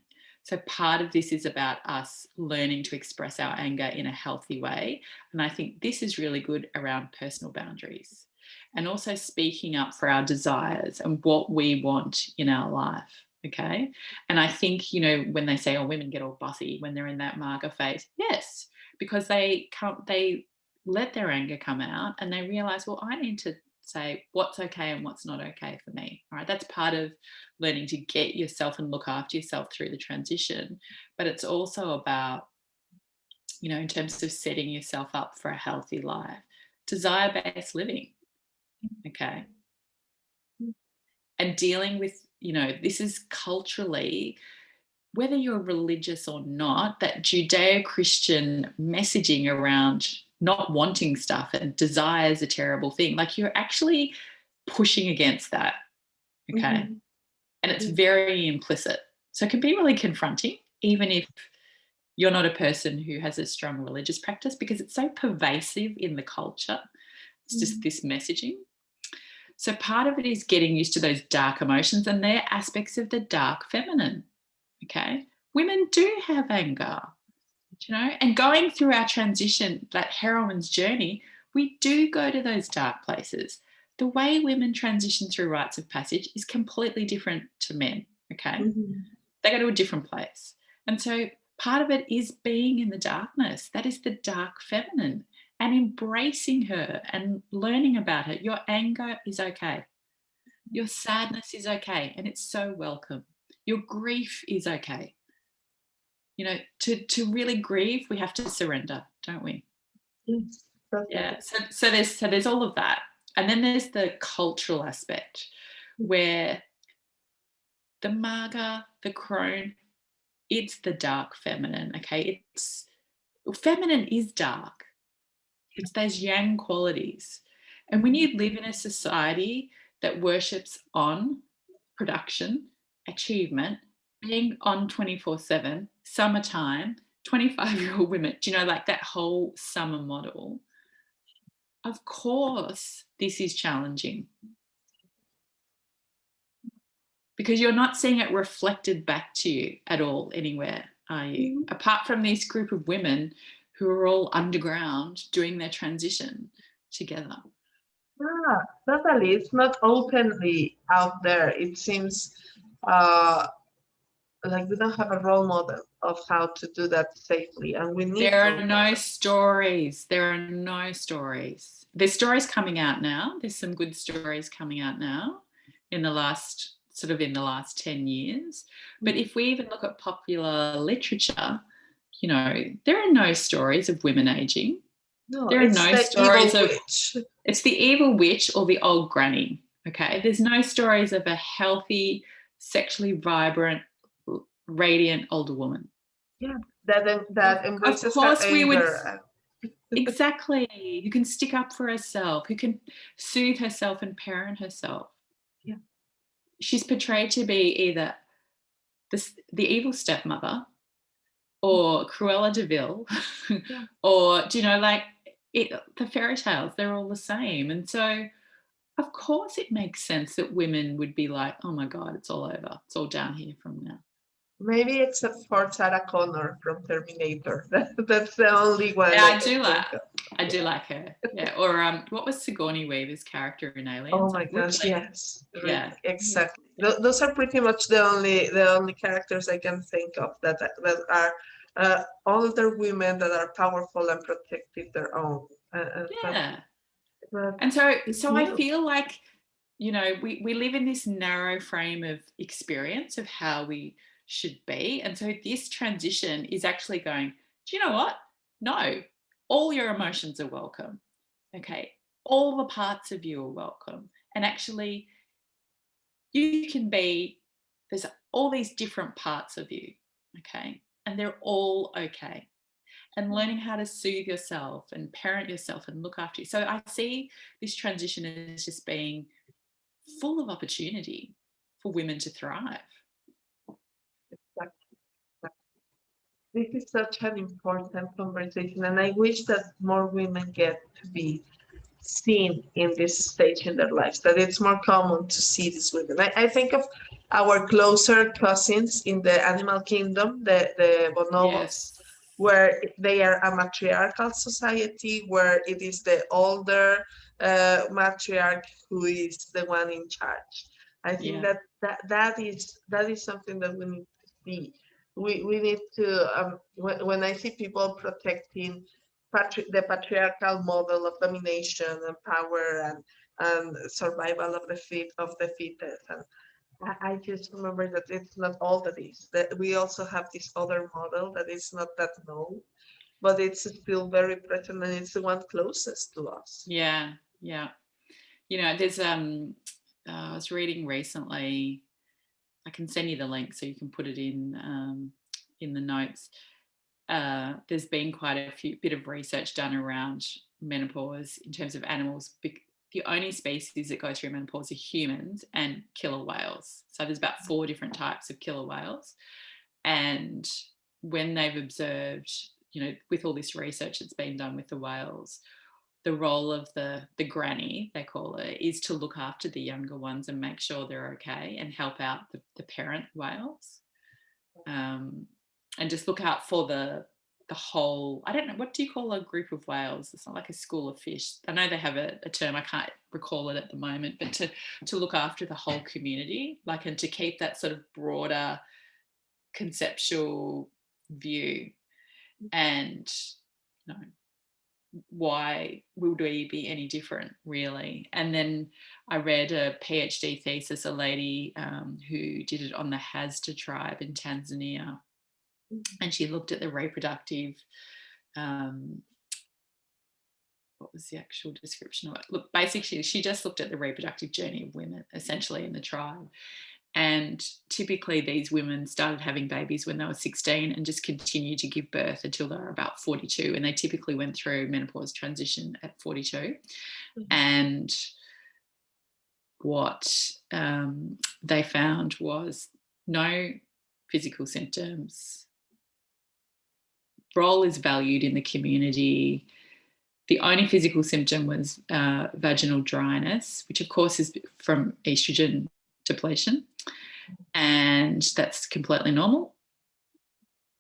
So part of this is about us learning to express our anger in a healthy way. And I think this is really good around personal boundaries. and also speaking up for our desires and what we want in our life. Okay. And I think, you know, when they say, oh, women get all bossy when they're in that marga phase, yes, because they let their anger come out and they realize, well, I need to say what's okay and what's not okay for me. All right. That's part of learning to get yourself and look after yourself through the transition. But it's also about, you know, in terms of setting yourself up for a healthy life, desire-based living. Okay. And dealing with, you know, this is culturally, whether you're religious or not, that Judeo-Christian messaging around not wanting stuff and desire is a terrible thing. Like, you're actually pushing against that. Okay. Mm-hmm. And it's very implicit. So it can be really confronting, even if you're not a person who has a strong religious practice, because it's so pervasive in the culture. It's just this messaging. So part of it is getting used to those dark emotions, and they're aspects of the dark feminine. Okay. Women do have anger, you know, and going through our transition, that heroine's journey, we do go to those dark places. The way women transition through rites of passage is completely different to men. Okay. Mm-hmm. They go to a different place. And so part of it is being in the darkness. That is the dark feminine, and embracing her and learning about her. Your anger is okay. Your sadness is okay. And it's so welcome. Your grief is okay. You know, to really grieve, we have to surrender, don't we? Yes, Yeah. So there's all of that. And then there's the cultural aspect where the Marga, the crone, it's the dark feminine. Okay. Feminine is dark. It's those yang qualities. And when you live in a society that worships on production, achievement, being on 24/7, summertime, 25-year-old women, do you know, like that whole summer model, of course, this is challenging because you're not seeing it reflected back to you at all anywhere, are you? Mm-hmm. Apart from this group of women who are all underground doing their transition together. Yeah, totally. It's not openly out there. It seems uh, like we don't have a role model of how to do that safely, and we need There role are no stories. There are no stories. There's stories coming out now. There's some good stories coming out now in the last 10 years. But if we even look at popular literature, you know, there are no stories of women aging. No, There are it's no the stories evil of, witch. it's the evil witch or the old granny. Okay. There's no stories of a healthy, sexually vibrant, radiant older woman. Yeah, that Of embraces her course, we would. anger. Exactly. Who can stick up for herself, who can soothe herself and parent herself. Yeah. She's portrayed to be either the evil stepmother or Cruella de Vil, Yeah. or, do you know, like the fairy tales, they're all the same. And so, of course, it makes sense that women would be like, oh my God, it's all over. It's all down here from now. Maybe except for Sarah Connor from Terminator. That's the only one Yeah, I can think of. I do like her. Yeah. Or what was Sigourney Weaver's character in Oh Aliens? my Like gosh, Ripley. yes. Yeah. Exactly. Those are pretty much the only characters I can think of that are older women that are powerful and protective their own. Yeah. But And so it's I new. feel like, you know, we live in this narrow frame of experience of how we should be. And so this transition is actually going, do you know what? No, all your emotions are welcome. Okay. All the parts of you are welcome. And actually, you can be, there's all these different parts of you. Okay. And they're all okay. And learning how to soothe yourself and parent yourself and look after you. So I see this transition as just being full of opportunity for women to thrive. This is such an important conversation, and I wish that more women get to be seen in this stage in their lives, that it's more common to see these women. I think of our closer cousins in the animal kingdom, the bonobos. Yes. where they are a matriarchal society, where it is the older matriarch who is the one in charge. I think Yeah. that is something that we need to see. We need to when I see people protecting the patriarchal model of domination and power and survival of the fittest, and I just remember that it's not all that is. That we also have this other model that is not that known, but it's still very present and it's the one closest to us. Yeah. Yeah. You know, there's I was reading recently. I can send you the link so you can put it in the notes. There's been quite a bit of research done around menopause in terms of animals. The only species that go through menopause are humans and killer whales. So there's about 4 different types of killer whales. And when they've observed, you know, with all this research that's been done with the whales, the role of the granny, they call it, is to look after the younger ones and make sure they're okay and help out the parent whales. And just look out for the whole, I don't know, what do you call a group of whales? It's not like a school of fish. I know they have a term, I can't recall it at the moment, but to look after the whole community, like, and to keep that sort of broader conceptual view. And, you know, why would we be any different, really? And then I read a PhD thesis, a lady who did it on the Hazda tribe in Tanzania, and she looked at the reproductive, what was the actual description of it? Look, basically, she just looked at the reproductive journey of women, essentially, in the tribe. And typically these women started having babies when they were 16 and just continued to give birth until they were about 42. And they typically went through menopause transition at 42. Mm-hmm. And what they found was no physical symptoms. Role is valued in the community. The only physical symptom was vaginal dryness, which of course is from estrogen depletion. And that's completely normal.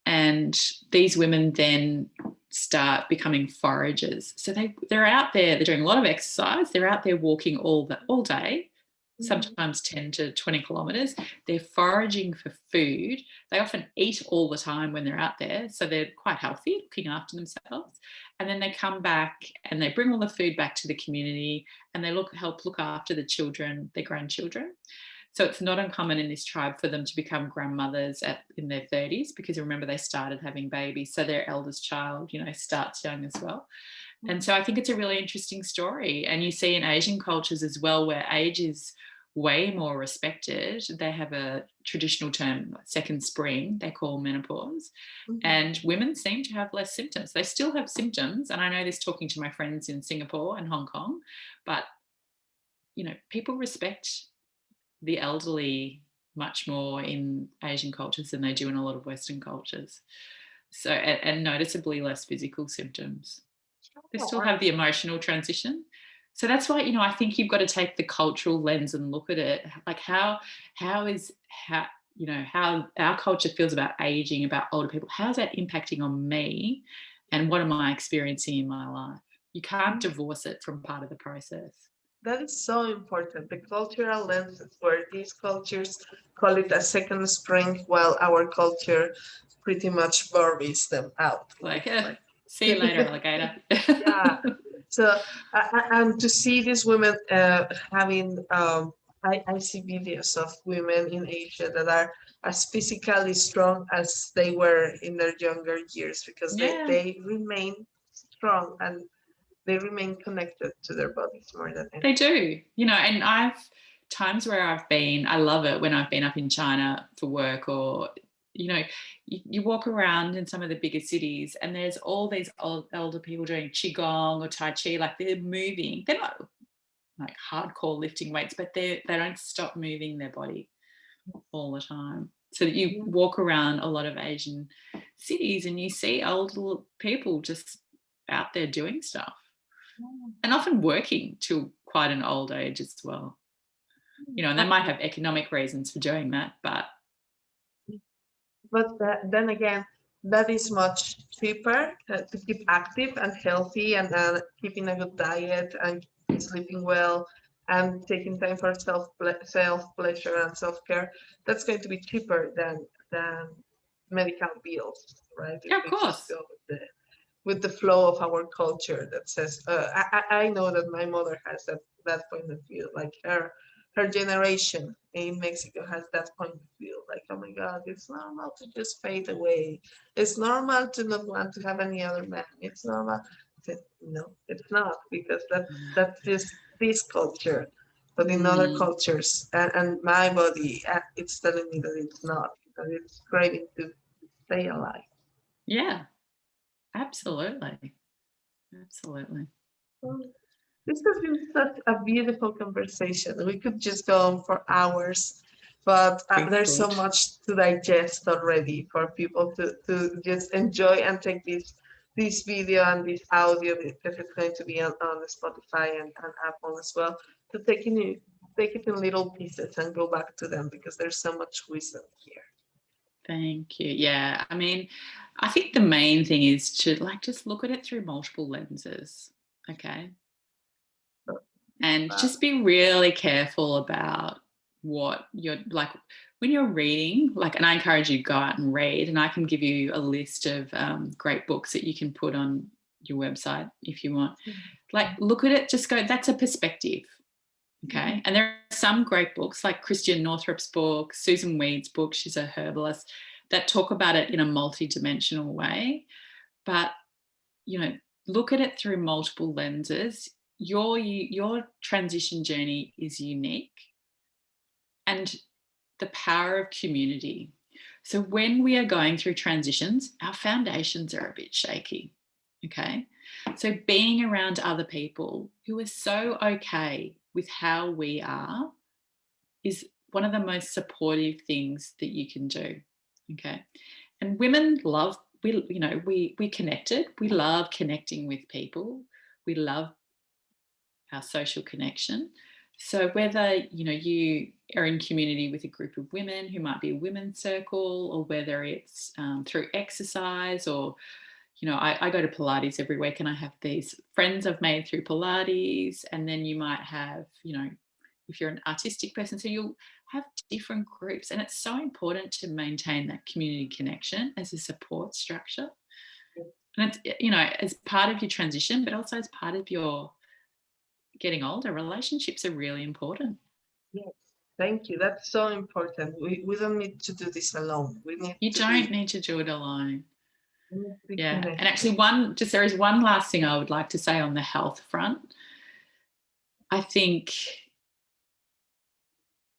And these women then start becoming foragers. So they're out there, they're doing a lot of exercise, they're out there walking all day, sometimes 10 to 20 kilometres. They're foraging for food. They often eat all the time when they're out there, so they're quite healthy, looking after themselves. And then they come back and they bring all the food back to the community, and they help look after the children, their grandchildren. So it's not uncommon in this tribe for them to become grandmothers in their 30s, because remember, they started having babies. So their eldest child, you know, starts young as well. And so I think it's a really interesting story. And you see in Asian cultures as well, where age is way more respected. They have a traditional term, second spring, they call menopause. Mm-hmm. And women seem to have less symptoms. They still have symptoms. And I know this talking to my friends in Singapore and Hong Kong, but, you know, people respect the elderly much more in Asian cultures than they do in a lot of Western cultures. So, and noticeably less physical symptoms. They still have the emotional transition. So that's why, you know, I think you've got to take the cultural lens and look at it. Like how you know, how our culture feels about aging, about older people, how's that impacting on me and what am I experiencing in my life? You can't divorce it from part of the process. That is so important. The cultural lenses, where these cultures call it a second spring, while our culture pretty much buries them out. Like see you later, alligator. Yeah. So, and to see these women having, I see videos of women in Asia that are as physically strong as they were in their younger years, because they remain strong and they remain connected to their bodies more than anything. They do, you know, and I've times where I love it when I've been up in China for work, or, you know, you walk around in some of the bigger cities and there's all these elder people doing qigong or tai chi, like they're moving. They're not like hardcore lifting weights, but they don't stop moving their body all the time. So that you walk around a lot of Asian cities and you see older people just out there doing stuff. And often working to quite an old age as well. You know, and they might have economic reasons for doing that, but then again, that is much cheaper to keep active and healthy, and keeping a good diet and sleeping well and taking time for self pleasure and self care. That's going to be cheaper than medical bills, right? If Yeah, of we just course. go with the flow of our culture that says, I know that my mother has that point of view, like her generation in Mexico has that point of view, like, oh my God, it's normal to just fade away. It's normal to not want to have any other man. It's normal. No, it's not, because that's just this culture. But in other Mm, cultures, and my body, it's telling me that it's not, that it's craving to stay alive. yeah, absolutely. Absolutely. Well, this has been such a beautiful conversation. We could just go on for hours, but We there's so could. much to digest already for people to just enjoy and take this video and this audio, because it's going to be on Spotify and Apple as well, to take it in little pieces and go back to them, because there's so much wisdom here. Thank you. Yeah. I mean, I think the main thing is to like just look at it through multiple lenses. Okay. And Uh, just be really careful about what you're like when you're reading, like, and I encourage you to go out and read, and I can give you a list of great books that you can put on your website if you want. Like, look at it, just go, that's a perspective. Okay. And there are some great books like Christian Northrup's book, Susan Weed's book, she's a herbalist, that talk about it in a multi-dimensional way. But, you know, look at it through multiple lenses. Your transition journey is unique, and the power of community. So when we are going through transitions, our foundations are a bit shaky. Okay. So being around other people who are so okay with how we are is one of the most supportive things that you can do. Okay. And women love, we connected. We love connecting with people. We love our social connection. So whether you are in community with a group of women who might be a women's circle, or whether it's through exercise, or I go to Pilates every week, and I have these friends I've made through Pilates, and then you might have if you're an artistic person, so you'll have different groups, and it's so important to maintain that community connection as a support structure, and it's as part of your transition, but also as part of your getting older. Relationships are really important. Yes, thank you. That's so important. We don't need to do this alone. You don't need to do it alone. We need to be Yeah. And connected. actually, there is one last thing I would like to say on the health front. I think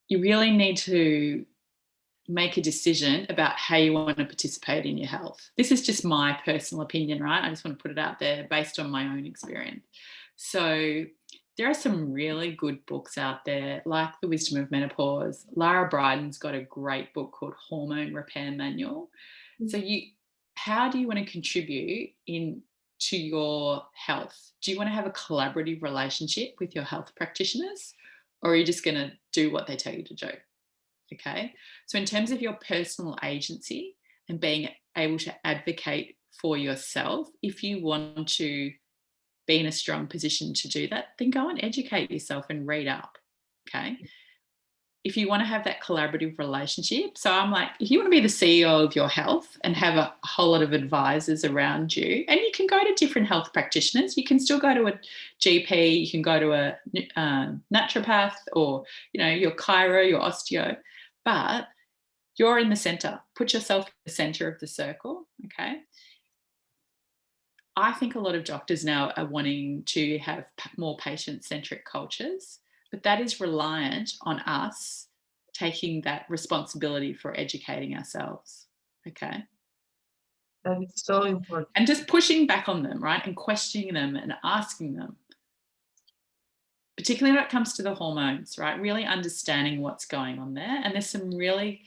you really need to make a decision about how you want to participate in your health. This is just my personal opinion, right? I just want to put it out there based on my own experience. So there are some really good books out there, like The Wisdom of Menopause. Lara Bryden's got a great book called Hormone Repair Manual. So how do you want to contribute to your health? Do you want to have a collaborative relationship with your health practitioners, or are you just going to do what they tell you to do? Okay. So in terms of your personal agency and being able to advocate for yourself, if you want to be in a strong position to do that, then go and educate yourself and read up. Okay. If you want to have that collaborative relationship, so I'm like, if you want to be the CEO of your health and have a whole lot of advisors around you, and you can go to different health practitioners, you can still go to a GP, you can go to a naturopath, or your chiro, your osteo, but you're in the center. Put yourself in the center of the circle. Okay. I think a lot of doctors now are wanting to have more patient-centric cultures, but that is reliant on us taking that responsibility for educating ourselves. Okay. And it's so important. And just pushing back on them, right? And questioning them and asking them, particularly when it comes to the hormones, right? Really understanding what's going on there. And there's some really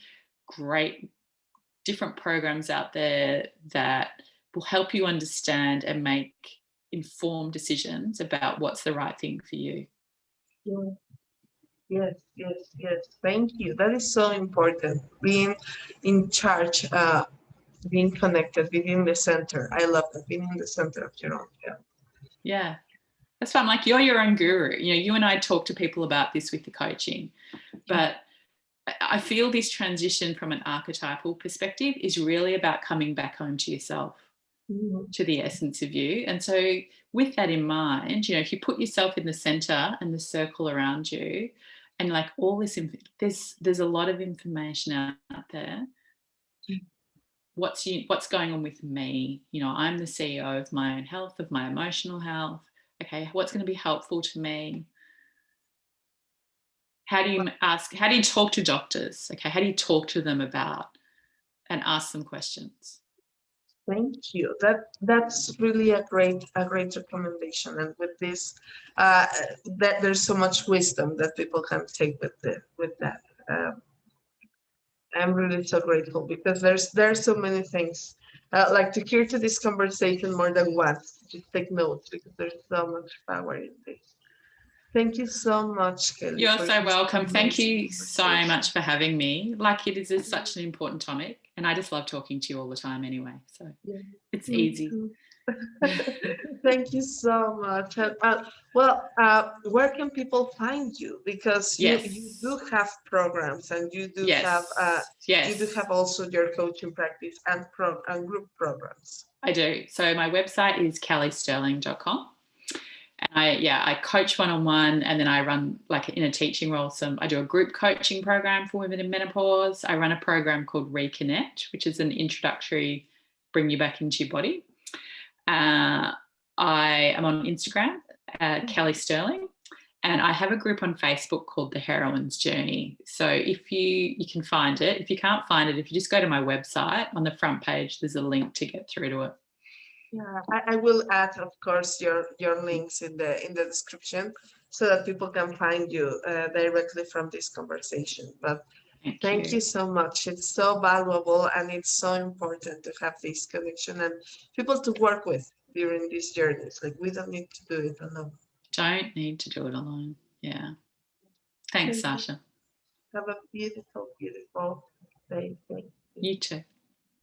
great different programs out there that will help you understand and make informed decisions about what's the right thing for you. Yeah. Yes, yes, yes. Thank you. That is so important. Being in charge being connected, being in the center. I love that, being in the center of your own health. Yeah. That's why I'm like, you're your own guru. You know, you and I talk to people about this with the coaching, but I feel this transition from an archetypal perspective is really about coming back home to yourself, to the essence of you. And so with that in mind, you know, if you put yourself in the center and the circle around you, and like all this, there's a lot of information out there. What's going on with me? You know, I'm the CEO of my own health, of my emotional health. Okay, what's going to be helpful to me? How do you talk to doctors? Okay, how do you talk to them about and ask them questions? Thank you. That's really a great recommendation. And with this, that there's so much wisdom that people can take with that. I'm really so grateful because there's so many things. Like to hear to this conversation more than once, just take notes because there's so much power in this. Thank you so much, Kelly, You're for so this welcome. Thank amazing you so conversation. much for having me. Like, it is such an important topic, and I just love talking to you all the time anyway. So it's easy. Thank you so much. Where can people find you? Because you do have programs and you do have also your coaching practice and group programs. I do. So my website is kellysterling.com. And I coach one-on-one, and then I run, like in a teaching role, I do a group coaching program for women in menopause. I run a program called Reconnect, which is an introductory bring you back into your body. I am on Instagram, Kelly Sterling, and I have a group on Facebook called The Heroine's Journey. So if you can find it. If you can't find it, if you just go to my website, on the front page, there's a link to get through to it. Yeah, I will add, of course, your links in the description so that people can find you directly from this conversation. But thank you so much. It's so valuable and it's so important to have this connection and people to work with during these journeys. Like, we don't need to do it alone. Don't need to do it alone. Yeah. Thanks, Sasha. Have a beautiful, beautiful day. Thank you. You too.